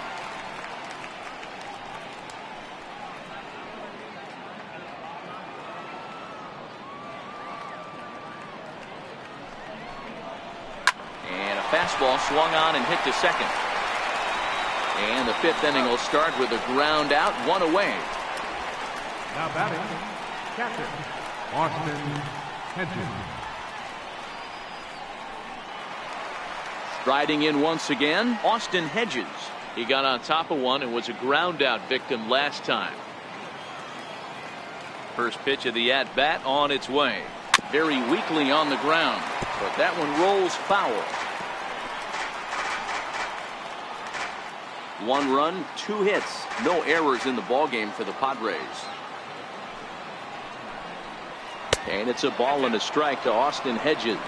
And a fastball swung on and hit to second. And the 5th inning will start with a ground out, 1 away. Now batting, catcher, Austin Hedges. Striding in once again, Austin Hedges. He got on top of one and was a ground out victim last time. First pitch of the at bat on its way. Very weakly on the ground, but that one rolls foul. 1 run, 2 hits, no errors in the ballgame for the Padres. And it's a ball and a strike to Austin Hedges.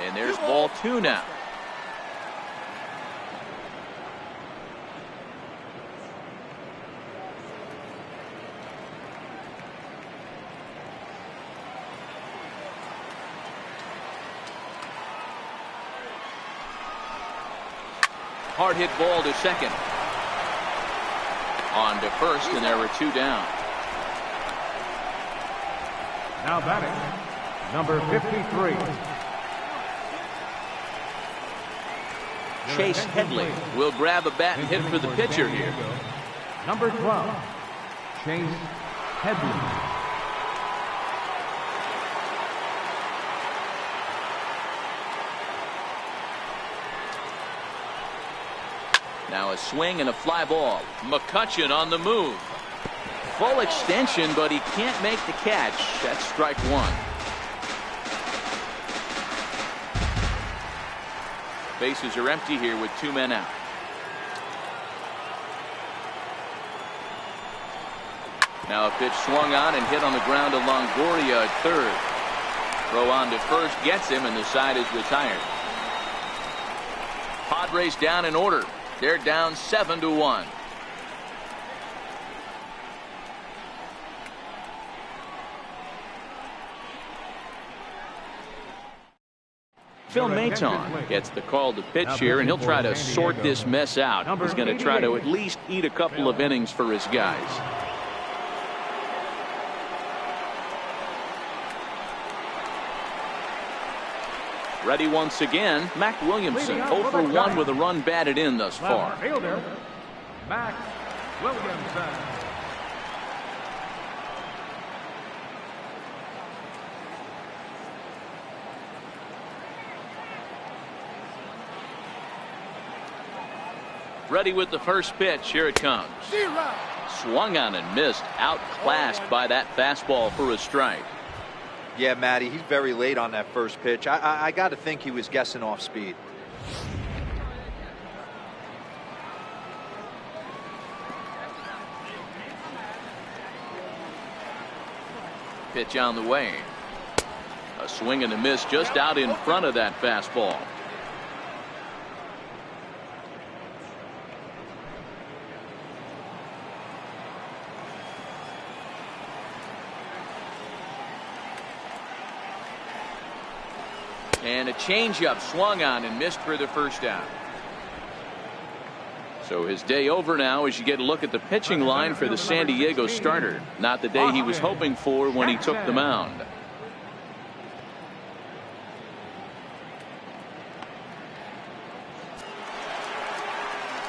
And there's ball 2 now. Hard hit ball to second. On to first, and there were 2 down. Now batting, number 53. Chase Headley will grab a bat and hit for the pitcher here. Number 12, Chase Headley. Now a swing and a fly ball. McCutchen on the move. Full extension, but he can't make the catch. That's strike 1. Bases are empty here with 2 men out. Now a pitch swung on and hit on the ground to Longoria at third. Throw on to first gets him, and the side is retired. Padres down in order. They're down 7-1. Phil Maton gets the call to pitch here, and he'll try to sort this mess out. He's going to try to at least eat a couple of innings for his guys. Ready once again, Mac Williamson 0 for 1 with a run batted in thus far. Fielder, Mac Williamson. Ready with the first pitch. Here it comes. Swung on and missed. Outclassed by that fastball for a strike. Yeah, Matty, he's very late on that first pitch. I got to think he was guessing off speed. Pitch on the way. A swing and a miss just out in front of that fastball. And a changeup swung on and missed for the first down. So his day over now as you get a look at the pitching line for the San Diego starter. Not the day he was hoping for when he took the mound.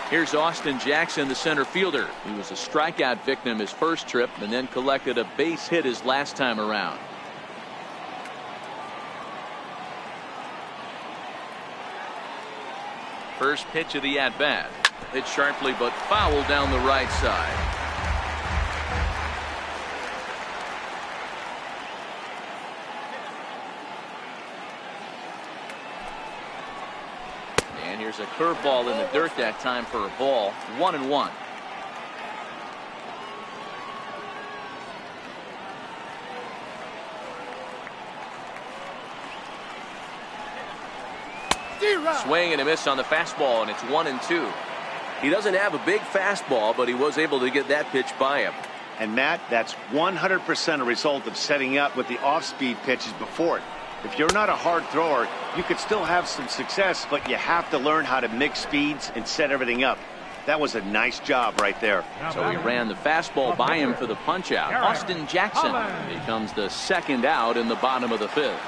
Here's Austin Jackson, the center fielder. He was a strikeout victim his first trip and then collected a base hit his last time around. First pitch of the at-bat. Hit sharply but foul down the right side. And here's a curveball in the dirt that time for a ball. 1-1. Swing and a miss on the fastball, and it's 1-2. He doesn't have a big fastball, but he was able to get that pitch by him. And Matt, that's 100% a result of setting up with the off-speed pitches before it. If you're not a hard thrower, you could still have some success, but you have to learn how to mix speeds and set everything up. That was a nice job right there. So he ran the fastball by him for the punch out. Austin Jackson becomes the second out in the bottom of the 5th.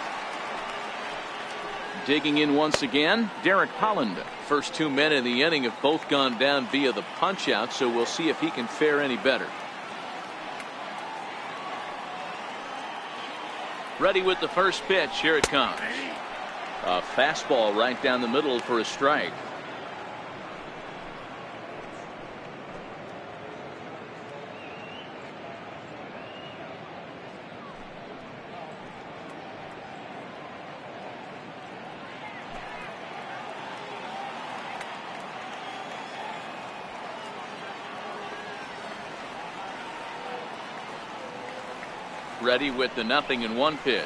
Digging in once again, Derek Holland. First 2 men in the inning have both gone down via the punch out, so we'll see if he can fare any better. Ready with the first pitch. Here it comes. A fastball right down the middle for a strike. Ready with the 0-1 pitch.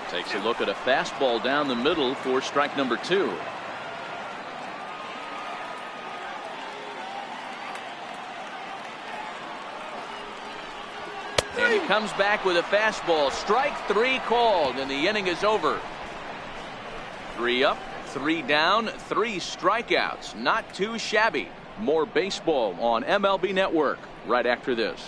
Takes a look at a fastball down the middle for strike number 2. And he comes back with a fastball. Strike 3 called, and the inning is over. 3 up, 3 down, 3 strikeouts. Not too shabby. More baseball on MLB Network right after this.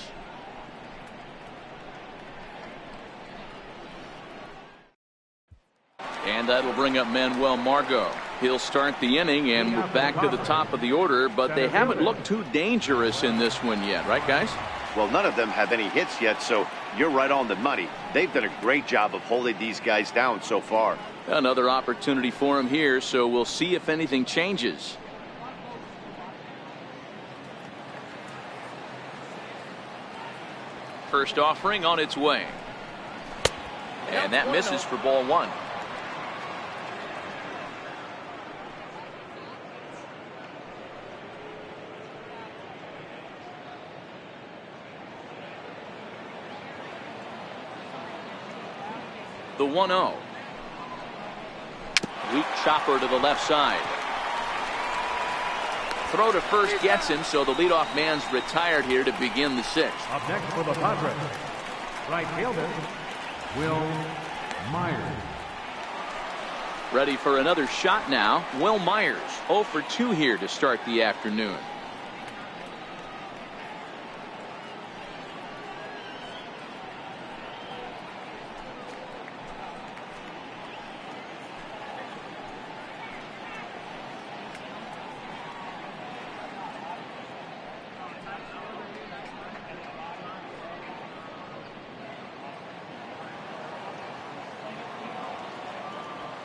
And that'll bring up Manuel Margot. He'll start the inning, and we're back to the top of the order, but they haven't looked too dangerous in this one yet, right, guys? Well, none of them have any hits yet, so you're right on the money. They've done a great job of holding these guys down so far. Another opportunity for him here, so we'll see if anything changes. First offering on its way. And that misses for ball 1. The 1-0. Weak chopper to the left side. Throw to first gets him, so the leadoff man's retired here to begin the 6th. Up next for the Padres, right fielder, Will Myers. Ready for another shot now. Will Myers, 0 for 2 here to start the afternoon.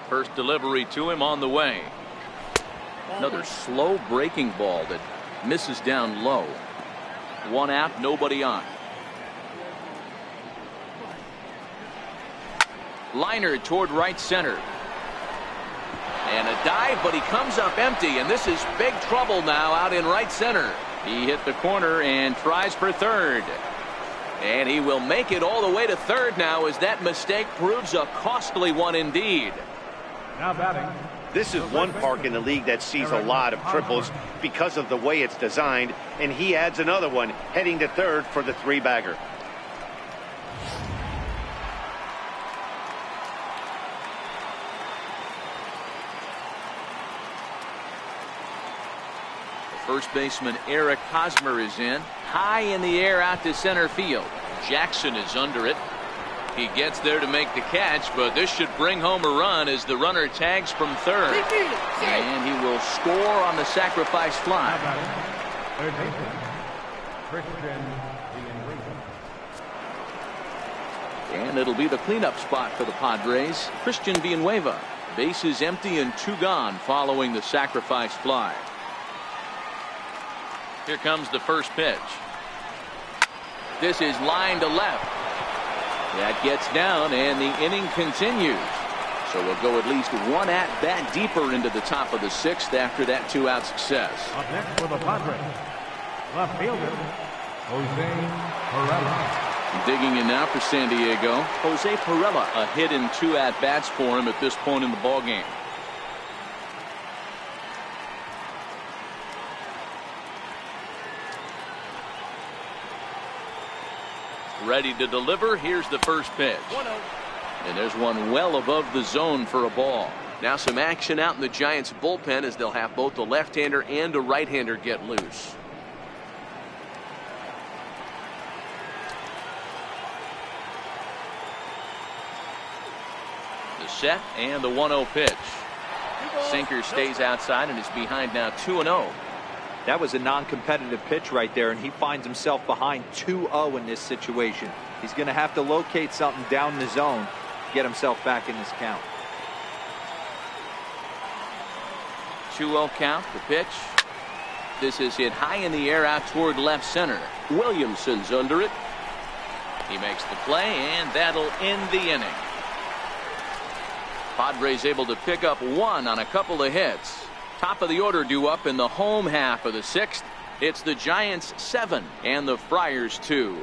First delivery to him on the way. Another slow breaking ball that misses down low. 1 out, nobody on. Liner toward right center. And a dive, but he comes up empty, and this is big trouble now out in right center. He hit the corner and tries for third. And he will make it all the way to third now, as that mistake proves a costly one indeed. Now batting. This is one park in the league that sees a lot of triples because of the way it's designed, and he adds another one heading to third for the 3-bagger. First baseman Eric Hosmer is in. High in the air out to center field. Jackson is under it. He gets there to make the catch, but this should bring home a run as the runner tags from third. And he will score on the sacrifice fly. Third baseman, Christian Villanueva. And it'll be the cleanup spot for the Padres. Christian Villanueva. Bases empty and 2 gone following the sacrifice fly. Here comes the first pitch. This is line to left. That gets down, and the inning continues. So we'll go at least 1 at-bat deeper into the top of the 6th after that 2-out success. Up next for the Padres, left fielder, Jose Perella. Digging in now for San Diego, Jose Perella. A hit in 2 at-bats for him at this point in the ballgame. Ready to deliver. Here's the first pitch. And there's one well above the zone for a ball. Now some action out in the Giants bullpen as they'll have both a left-hander and a right-hander get loose. The set and the 1-0 pitch. Sinker stays outside and is behind now 2-0. That was a non-competitive pitch right there, and he finds himself behind 2-0 in this situation. He's going to have to locate something down the zone get himself back in this count. 2-0 count. The pitch. This is hit high in the air out toward left center. Williamson's under it. He makes the play, and that'll end the inning. Padres able to pick up one on a couple of hits. Top of the order due up in the home half of the sixth. It's the Giants 7 and the Friars 2.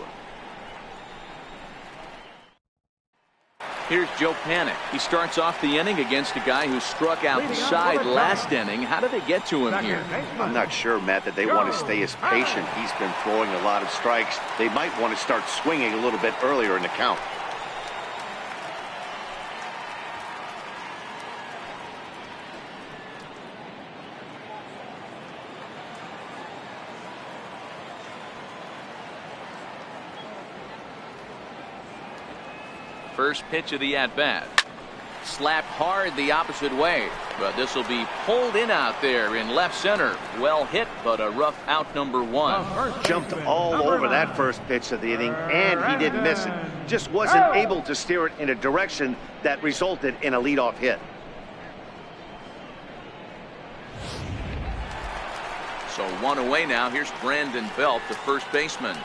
Here's Joe Panik. He starts off the inning against a guy who struck outside last inning. How did they get to him here? I'm not sure, Matt, that they want to stay as patient. He's been throwing a lot of strikes. They might want to start swinging a little bit earlier in the count. First pitch of the at-bat. Slapped hard the opposite way, but this will be pulled in out there in left center. Well hit, but a rough out number one. Jumped all over that first pitch of the inning, and he didn't miss it. Just wasn't able to steer it in a direction that resulted in a leadoff hit. So one away now. Here's Brandon Belt, the first baseman.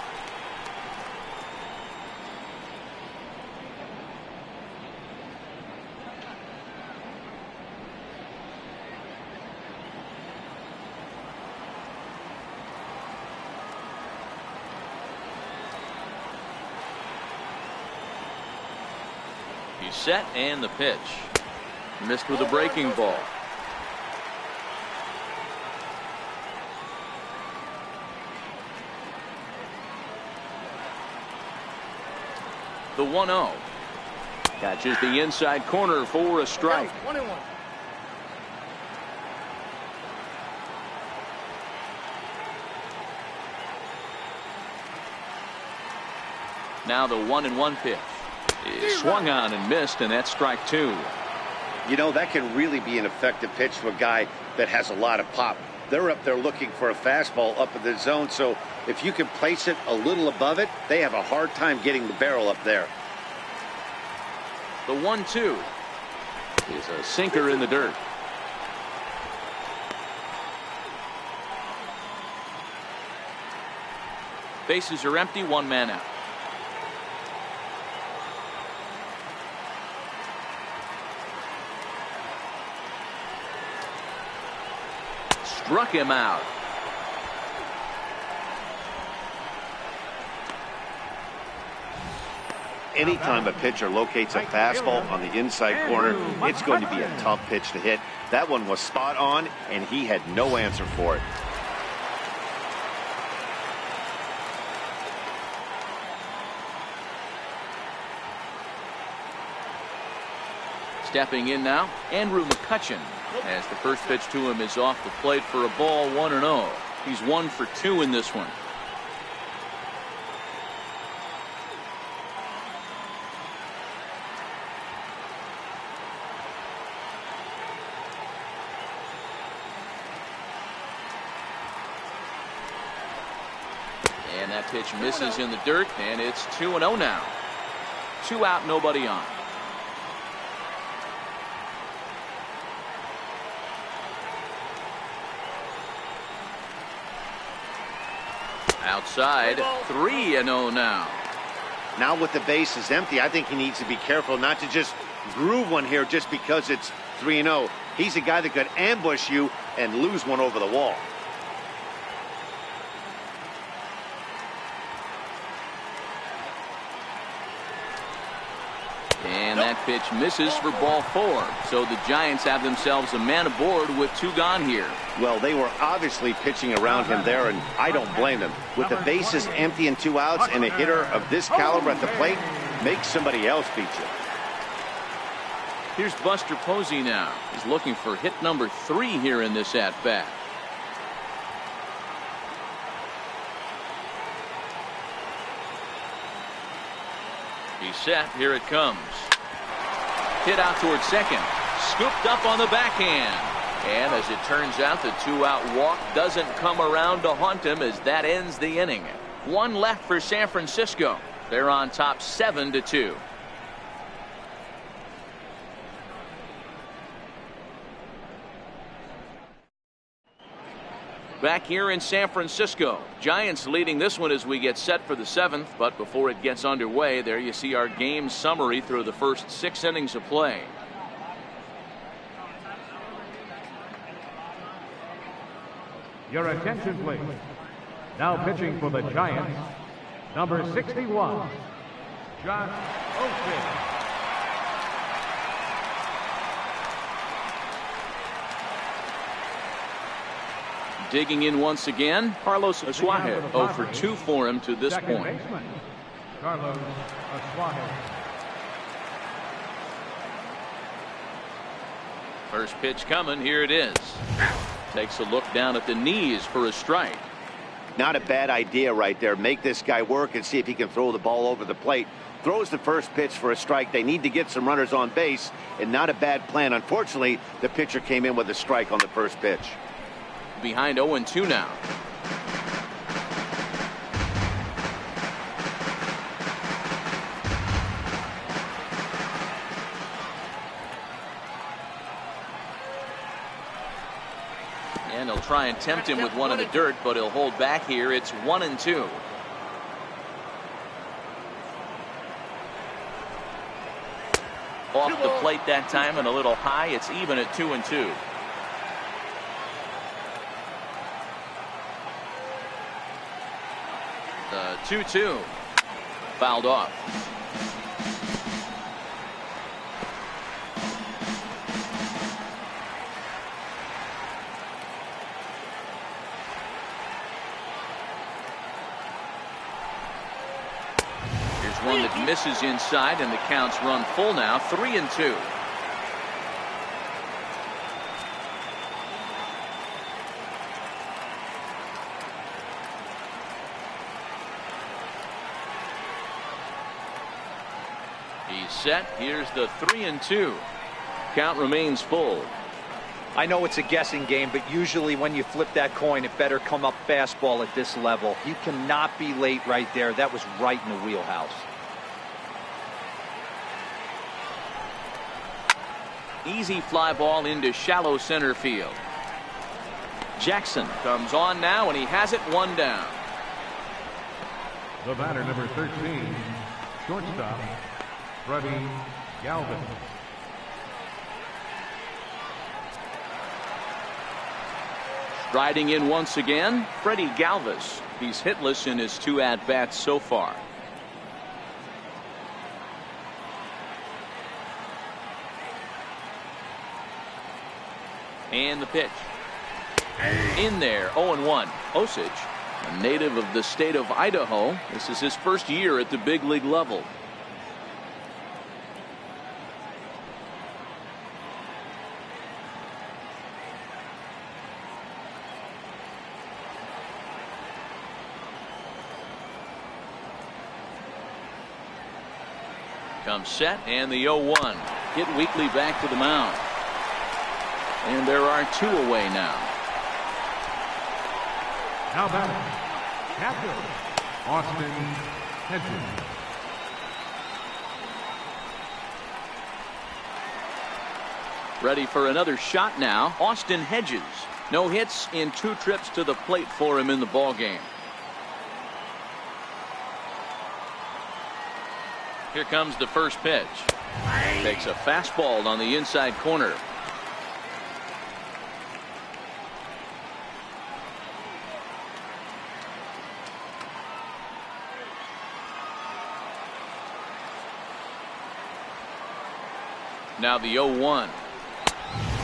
He's set, and the pitch. Missed with a breaking ball. The 1-0. Catches the inside corner for a strike. 21. Now the 1-1 pitch. Is swung on and missed, and that's strike two. You know, that can really be an effective pitch to a guy that has a lot of pop. They're up there looking for a fastball up in the zone, so if you can place it a little above it, they have a hard time getting the barrel up there. The 1-2 is a sinker in the dirt. Bases are empty, one man out. Struck him out. Anytime a pitcher locates a fastball on the inside corner, it's going to be a tough pitch to hit. That one was spot on, and he had no answer for it. Stepping in now, Andrew McCutchen, as the first pitch to him is off the plate for a ball, 1-0. He's 1 for 2 in this one. And that pitch misses in the dirt, and it's 2-0 now. 2 out, nobody on. Outside, 3-0 now. Now with the bases empty, I think he needs to be careful not to just groove one here just because it's 3-0. He's a guy that could ambush you and lose one over the wall. And that pitch misses for ball 4. So the Giants have themselves a man aboard with 2 gone here. Well, they were obviously pitching around him there, and I don't blame them. With the bases empty and 2 outs, and a hitter of this caliber at the plate, make somebody else beat you. Here's Buster Posey now. He's looking for hit number 3 here in this at-bat. He's set. Here it comes. Hit out towards second. Scooped up on the backhand. And as it turns out, the 2-out walk doesn't come around to haunt him as that ends the inning. 1 left for San Francisco. They're on top 7-2. Back here in San Francisco, Giants leading this one as we get set for the 7th. But before it gets underway, there you see our game summary through the first 6 innings of play. Your attention, please. Now pitching for the Giants, number 61, Josh Oakley. Digging in once again, Carlos Suarez. 0 for 2 for him to this Second point. baseman, Carlos Suarez. First pitch coming. Here it is. Takes a look down at the knees for a strike. Not a bad idea right there. Make this guy work and see if he can throw the ball over the plate. Throws the first pitch for a strike. They need to get some runners on base, and not a bad plan. Unfortunately, the pitcher came in with a strike on the first pitch. Behind 0-2 now. And he'll try and tempt him with one in the dirt, but he'll hold back here. It's 1-2. Off the plate that time and a little high. It's even at 2-2. The 2-2 fouled off. Here's one that misses inside, and the count's run full now. 3-2. He's set. Here's the 3-2. Count remains full. I know it's a guessing game, but usually when you flip that coin, it better come up fastball at this level. You cannot be late right there. That was right in the wheelhouse. Easy fly ball into shallow center field. Jackson comes on now, and he has it, one down. The batter, number 13, shortstop, Freddie Galvin. Striding in once again, Freddie Galvis. He's hitless in his 2 at-bats so far. And the pitch. In there, 0-1. Osage, a native of the state of Idaho. This is his first year at the big league level. Comes set, and the 0-1. Hit weakly back to the mound. And there are 2 away now. Now batting, catcher, Austin Hedges. Ready for another shot now, Austin Hedges. No hits in 2 trips to the plate for him in the ballgame. Here comes the first pitch. Takes a fastball on the inside corner. Now the 0-1.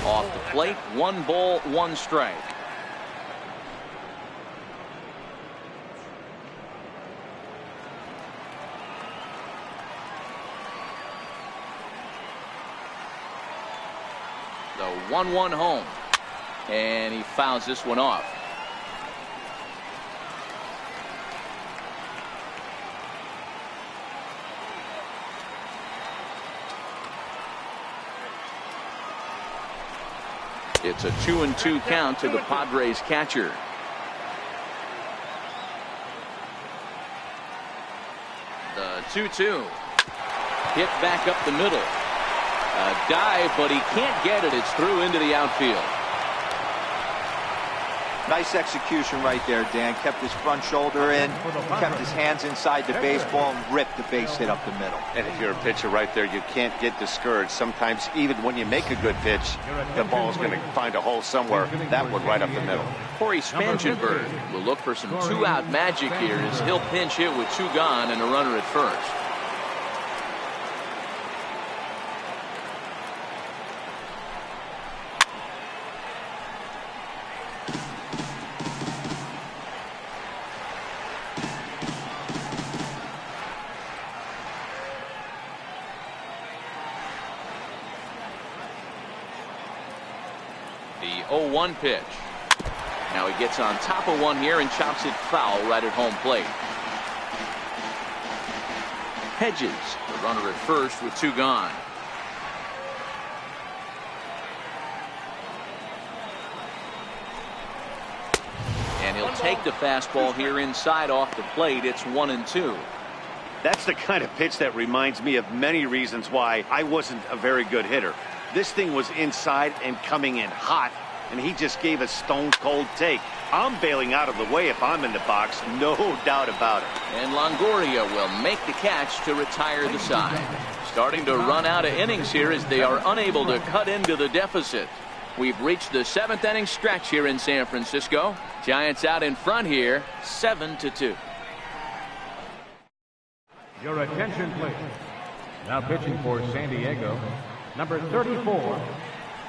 Off the plate, 1 ball, 1 strike. The 1-1 home. And he fouls this one off. It's a 2-2 count to the Padres catcher. The 2-2. Hit back up the middle. A dive, but he can't get it. It's through into the outfield. Nice execution right there, Dan. Kept his front shoulder in, kept his hands inside the baseball, and ripped the base hit up the middle. And if you're a pitcher right there, you can't get discouraged. Sometimes even when you make a good pitch, the ball's going to find a hole somewhere. That one right up the middle. Corey Spangenberg will look for some two-out magic here as he'll pinch hit with two gone and a runner at first. The 0-1 pitch. Now he gets on top of one here and chops it foul right at home plate. Hedges, the runner at first with two gone. And he'll take the fastball here inside off the plate. It's 1-2. That's the kind of pitch that reminds me of many reasons why I wasn't a very good hitter. This thing was inside and coming in hot, and he just gave a stone-cold take. I'm bailing out of the way if I'm in the box, no doubt about it. And Longoria will make the catch to retire the side. Starting to run out of innings here as they are unable to cut into the deficit. We've reached the 7th inning stretch here in San Francisco. Giants out in front here, 7-2. Your attention, please. Now pitching for San Diego, number 34,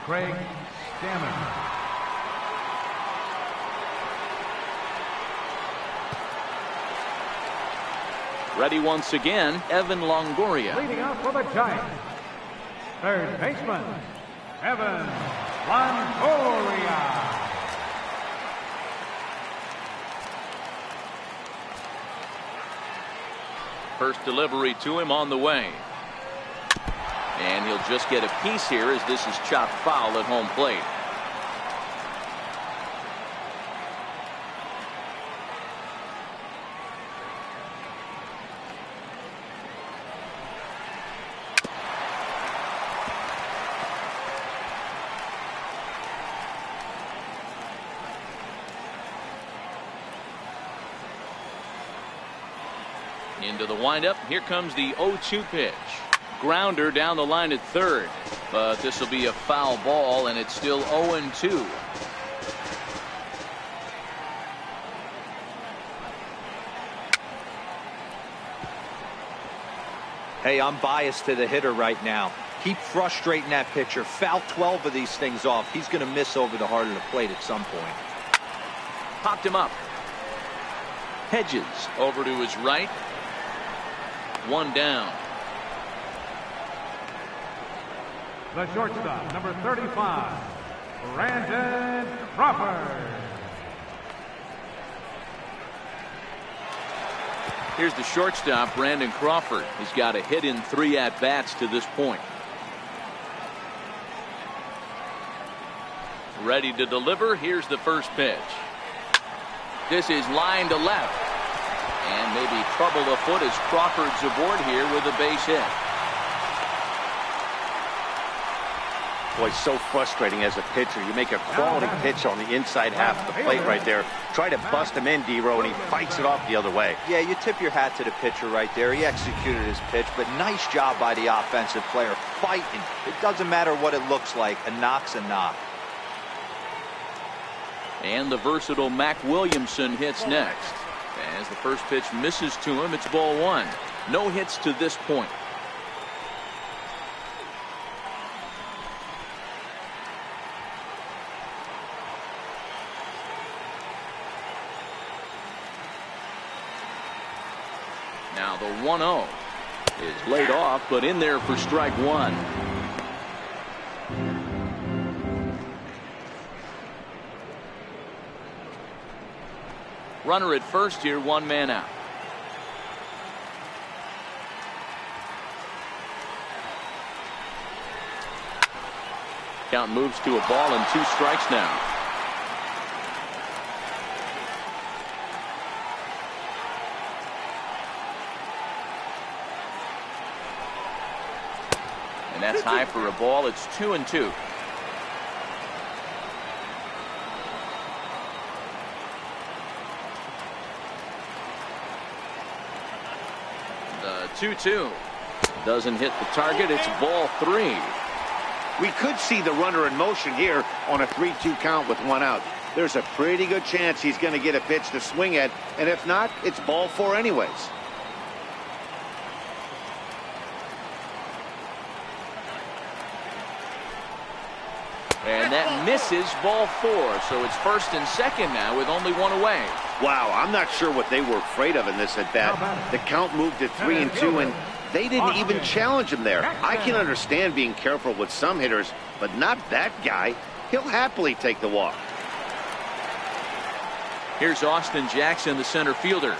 Craig Stammen. Ready once again, Evan Longoria. Leading up for the Giants, third baseman, Evan Longoria. First delivery to him on the way. And he'll just get a piece here as this is chopped foul at home plate. Into the windup. Here comes the 0-2 pitch. Grounder down the line at third. But this will be a foul ball, and it's still 0-2. Hey, I'm biased to the hitter right now. Keep frustrating that pitcher. Foul 12 of these things off. He's going to miss over the heart of the plate at some point. Popped him up. Hedges over to his right. One down. The shortstop, number 35, Brandon Crawford. Here's the shortstop, Brandon Crawford. He's got a hit in 3 at-bats to this point. Ready to deliver. Here's the first pitch. This is line to left. And maybe trouble afoot as Crawford's aboard here with a base hit. Boy, so frustrating as a pitcher. You make a quality pitch on the inside half of the plate right there. Try to bust him in, D-Row, and he fights it off the other way. Yeah, you tip your hat to the pitcher right there. He executed his pitch, but nice job by the offensive player fighting. It doesn't matter what it looks like. A knock's a knock. And the versatile Mac Williamson hits next. As the first pitch misses to him, it's ball 1. No hits to this point. Now the 1-0 is laid off, but in there for strike 1. Runner at first here, 1 man out. Count moves to a ball and 2 strikes now. And that's high for a ball. It's 2-2. 2-2. Doesn't hit the target. It's ball 3. We could see the runner in motion here on a 3-2 count with 1 out. There's a pretty good chance he's going to get a pitch to swing at, and if not, it's ball 4 anyways. And that misses, ball 4. So it's first and second now with only 1 away. Wow, I'm not sure what they were afraid of in this at bat. The count moved to 3-2, and they didn't even challenge him there. I can understand being careful with some hitters, but not that guy. He'll happily take the walk. Here's Austin Jackson, the center fielder.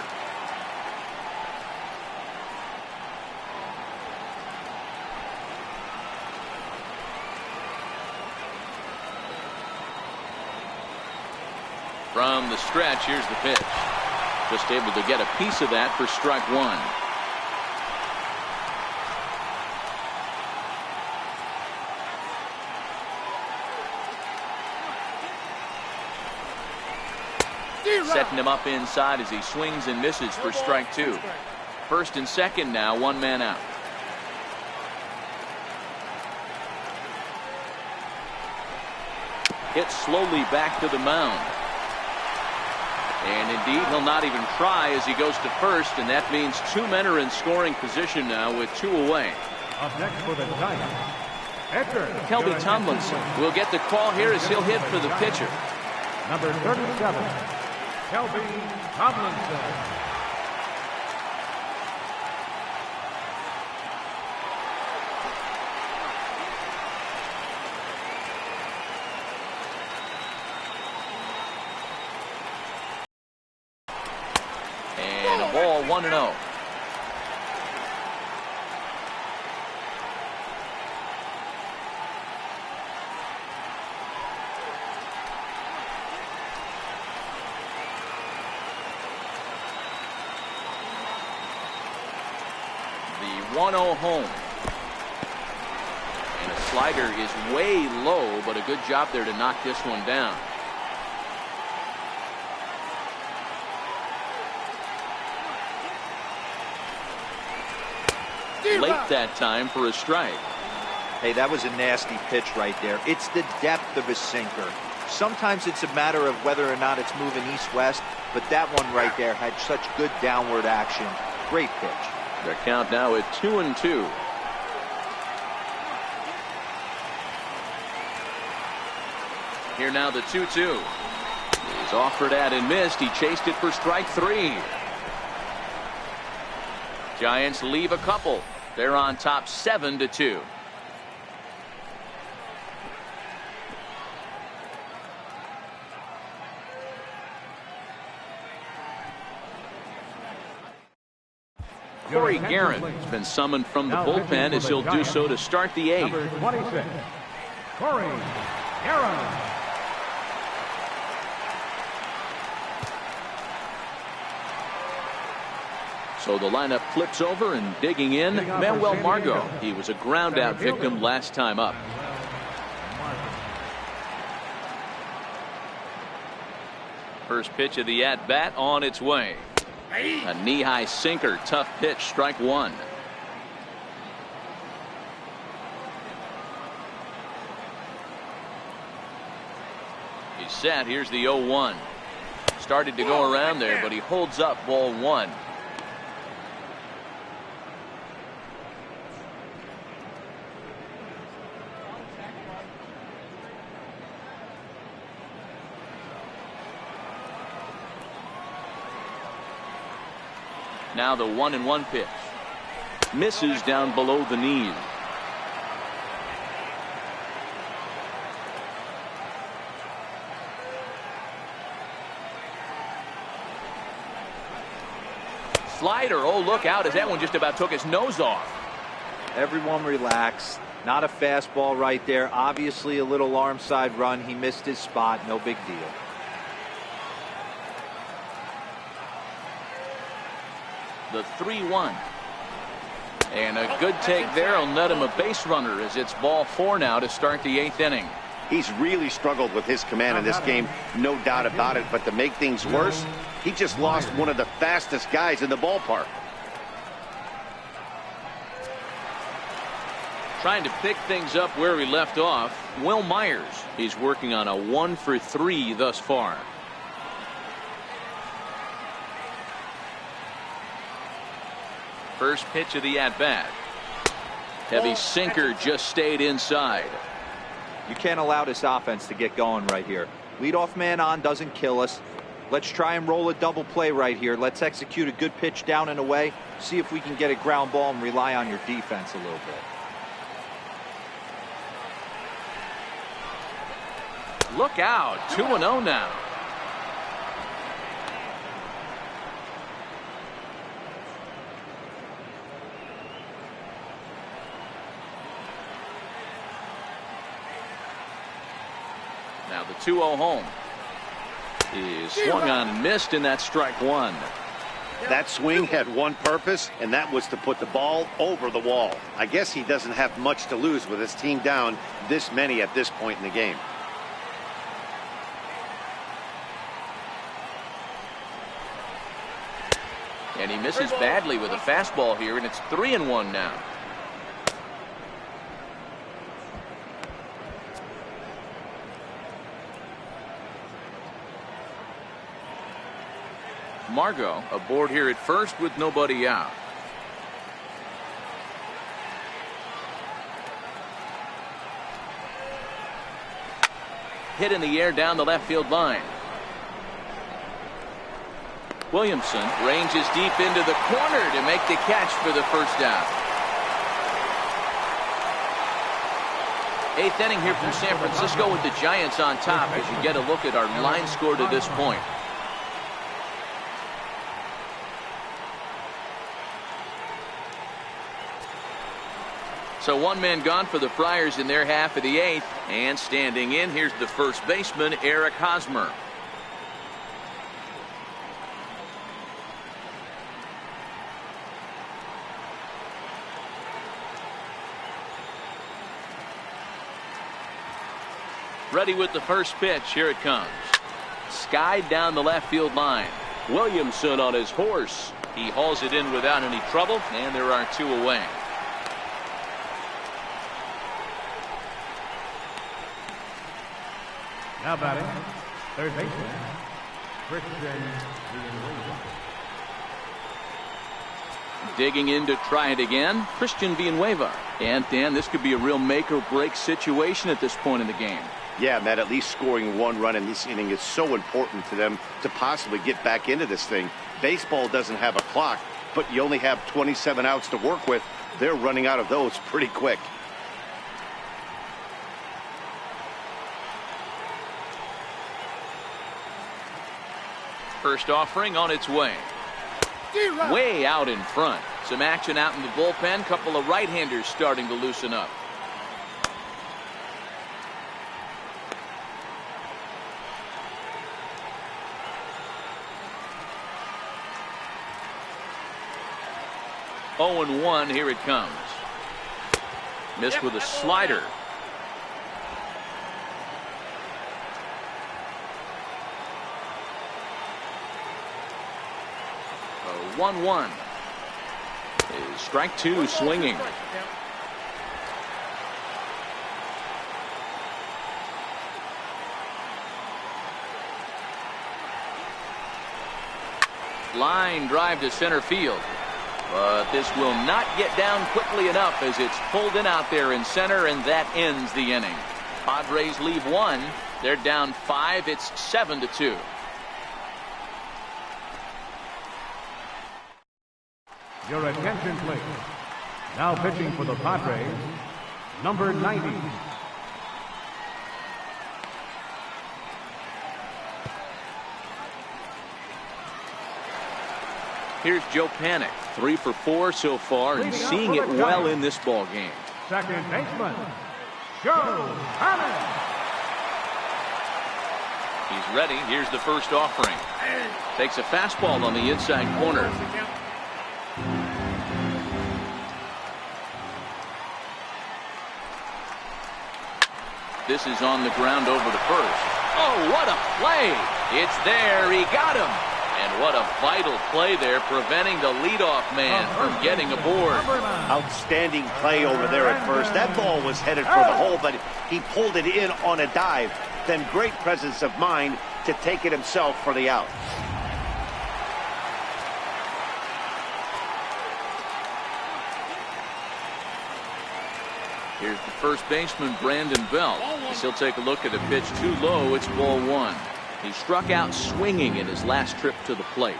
From the stretch, here's the pitch. Just able to get a piece of that for strike 1. Setting him up inside as he swings and misses for strike 2. First and second now, 1 man out. Hit slowly back to the mound. And indeed, he'll not even try as he goes to first, and that means 2 men are in scoring position now with 2 away. Up next for the Giants, Edgar. Kelby Tomlinson will get the call here as he'll hit for the pitcher. Number 37, Kelby Tomlinson. And a ball, 1-0. The 1-0 home. And a slider is way low, but a good job there to knock this one down. Late that time for a strike. Hey, that was a nasty pitch right there. It's the depth of a sinker. Sometimes it's a matter of whether or not it's moving east-west, but that one right there had such good downward action. Great pitch. Their count now at 2-2. Here now the 2-2. He's offered at and missed. He chased it for strike 3. Giants leave a couple. They're on top 7-2. Corey Guerin has been summoned from the bullpen as he'll do so to start the 8th. Number 26, Corey Guerin. So the lineup flips over, and digging in, Manuel Margot. He was a ground out victim last time up. First pitch of the at bat on its way. A knee-high sinker, tough pitch, strike 1. He's set. Here's the 0-1. Started to go around there, but he holds up, ball 1. Now the 1-1 pitch. Misses down below the knees. Slider. Oh, look out as that one just about took his nose off. Everyone relax. Not a fastball right there. Obviously a little arm side run. He missed his spot. No big deal. The 3-1. And a good take there will net him a base runner as it's ball 4 now to start the 8th inning. He's really struggled with his command in this game, no doubt about it. But to make things worse, he just lost one of the fastest guys in the ballpark. Trying to pick things up where we left off, Will Myers. He's working on a 1-for-3 thus far. First pitch of the at-bat. Heavy sinker just stayed inside. You can't allow this offense to get going right here. Leadoff man on doesn't kill us. Let's try and roll a double play right here. Let's execute a good pitch down and away. See if we can get a ground ball and rely on your defense a little bit. Look out. 2-0 now. Now the 2-0 home is swung on, missed, and that's strike one. That swing had one purpose, and that was to put the ball over the wall. I guess he doesn't have much to lose with his team down this many at this point in the game. And he misses badly with a fastball here, and it's 3-1 now. Margot aboard here at first with nobody out. Hit in the air down the left field line. Williamson ranges deep into the corner to make the catch for the first out. Eighth inning here from San Francisco with the Giants on top as you get a look at our line score to this point. So one man gone for the Friars in their half of the eighth, and standing in, here's the first baseman, Eric Hosmer. Ready with the first pitch. Here it comes. Skied down the left field line. Williamson on his horse. He hauls it in without any trouble, and there are two away. Now batting, third baseman, Christian Villanueva. Digging in to try it again, Christian Villanueva. And Dan, this could be a real make or break situation at this point in the game. Yeah, Matt, at least scoring one run in this inning is so important to them to possibly get back into this thing. Baseball doesn't have a clock, but you only have 27 outs to work with. They're running out of those pretty quick. First offering on its way. Way out in front. Some action out in the bullpen. Couple of right-handers starting to loosen up. Oh, and 1. Here it comes. Missed with a slider. A 1-1. Is strike two swinging. Line drive to center field. But this will not get down quickly enough as it's pulled in out there in center, and that ends the inning. Padres leave one. They're down 5. It's 7-2. Your attention, please. Now pitching for the Padres, number 90. Here's Joe Panik, 3 for 4 so far, and seeing it well in this ball game. Second baseman, Joe Panik. He's ready. Here's the first offering. Takes a fastball on the inside corner. This is on the ground over the first. Oh, what a play! It's there. He got him. And what a vital play there, preventing the leadoff man from getting aboard. Outstanding play over there at first. That ball was headed for the hole, but he pulled it in on a dive. Then great presence of mind to take it himself for the out. Here's the first baseman, Brandon Belt. As he'll take a look at a pitch too low. It's ball one. He struck out swinging in his last trip to the plate.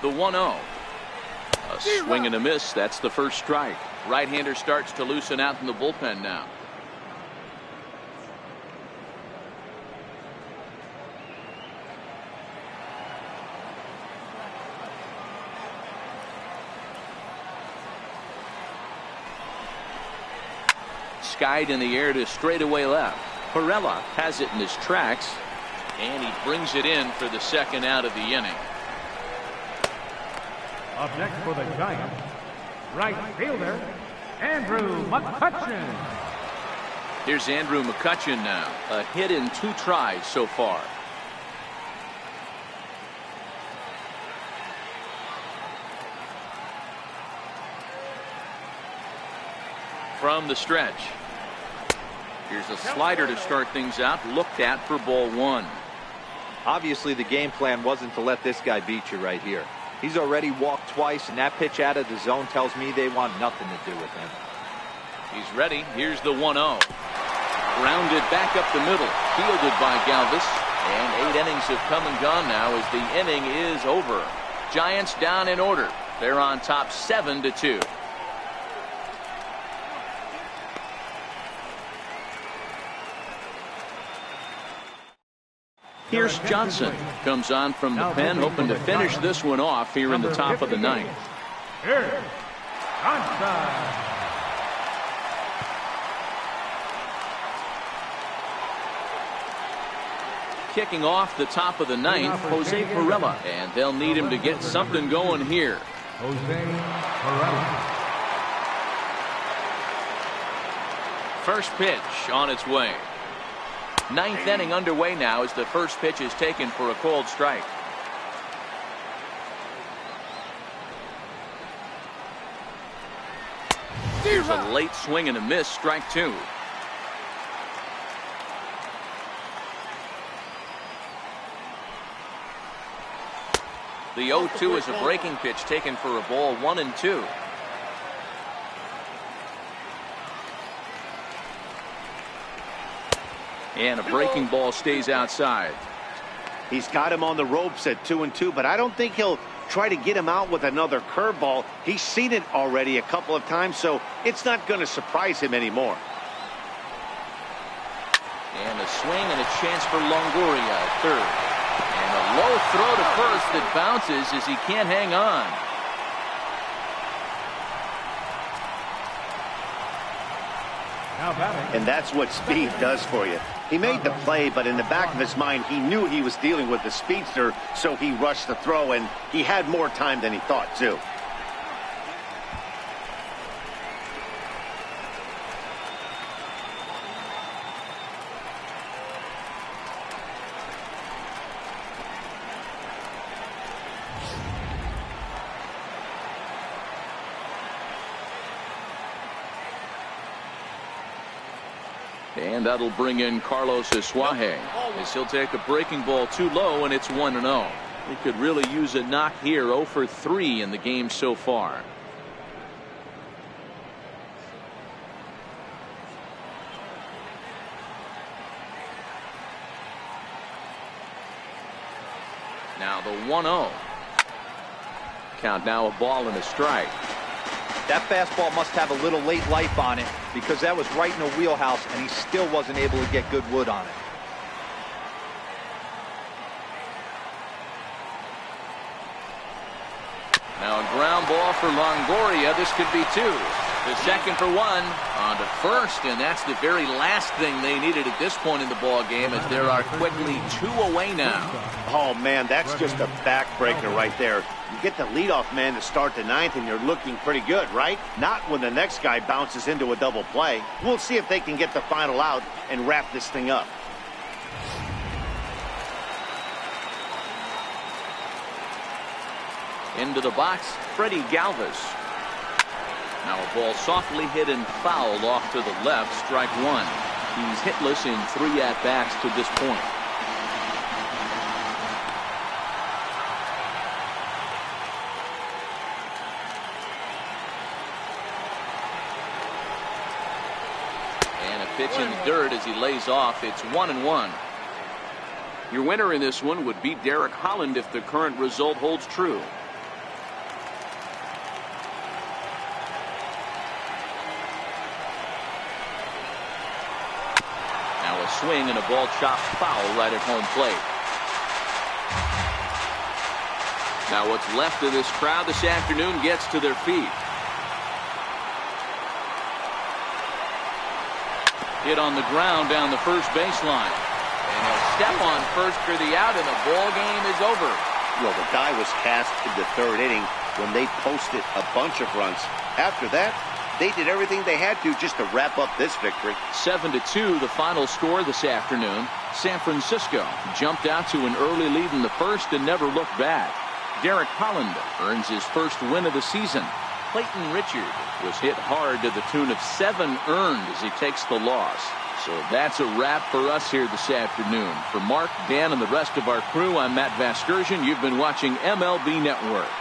The 1-0. A swing and a miss. That's the first strike. Right-hander starts to loosen out in the bullpen now. Skied in the air to straightaway left. Perella has it in his tracks, and he brings it in for the second out of the inning. Up next for the Giants, right fielder, Andrew McCutchen. Here's Andrew McCutchen now. A hit in 2 tries so far. From the stretch. Here's a slider to start things out, looked at for ball one. Obviously, the game plan wasn't to let this guy beat you right here. He's already walked twice, and that pitch out of the zone tells me they want nothing to do with him. He's ready. Here's the 1-0. Grounded back up the middle, fielded by Galvis. And 8 innings have come and gone now as the inning is over. Giants down in order. They're on top 7-2. Here's Johnson. Comes on from the pen, hoping to finish this one off here in the top of the 9th. Here's Johnson. Kicking off the top of the 9th, Jose Perella. And they'll need him to get something going here. Jose Perella. First pitch on its way. 9th inning underway now as the first pitch is taken for a called strike. Here's a late swing and a miss, strike 2. The 0-2 is a breaking pitch taken for a ball, 1-2. And a breaking ball stays outside. He's got him on the ropes at 2-2, but I don't think he'll try to get him out with another curveball. He's seen it already a couple of times, so it's not going to surprise him anymore. And a swing and a chance for Longoria at third. And a low throw to first that bounces as he can't hang on. And that's what speed does for you. He made the play, but in the back of his mind, he knew he was dealing with the speedster, so he rushed the throw, and he had more time than he thought, too. And that'll bring in Carlos Asuaje as he'll take a breaking ball too low, and it's 1-0. He could really use a knock here. 0 for 3 in the game so far. Now the 1-0. Count now a ball and a strike. That fastball must have a little late life on it because that was right in the wheelhouse and he still wasn't able to get good wood on it. Now a ground ball for Longoria. This could be 2. The second for one, on to first, and that's the very last thing they needed at this point in the ball game, as there are quickly 2 away now. Oh man, that's just a backbreaker right there. You get the leadoff man to start the 9th, and you're looking pretty good, right? Not when the next guy bounces into a double play. We'll see if they can get the final out and wrap this thing up. Into the box, Freddie Galvis. Now a ball softly hit and fouled off to the left, strike 1. He's hitless in 3 at-bats to this point. And a pitch in the dirt as he lays off. It's 1-1. Your winner in this one would be Derek Holland if the current result holds true. Swing and a ball chopped foul right at home plate. Now what's left of this crowd this afternoon gets to their feet. Hit on the ground down the first baseline. And he'll step on first for the out, and the ball game is over. Well, the die was cast in the 3rd inning when they posted a bunch of runs. After that, they did everything they had to just to wrap up this victory. 7-2 the final score this afternoon. San Francisco jumped out to an early lead in the first and never looked back. Derek Holland earns his first win of the season. Clayton Richard was hit hard to the tune of 7 earned as he takes the loss. So that's a wrap for us here this afternoon. For Mark, Dan, and the rest of our crew, I'm Matt Vasgersian. You've been watching MLB Network.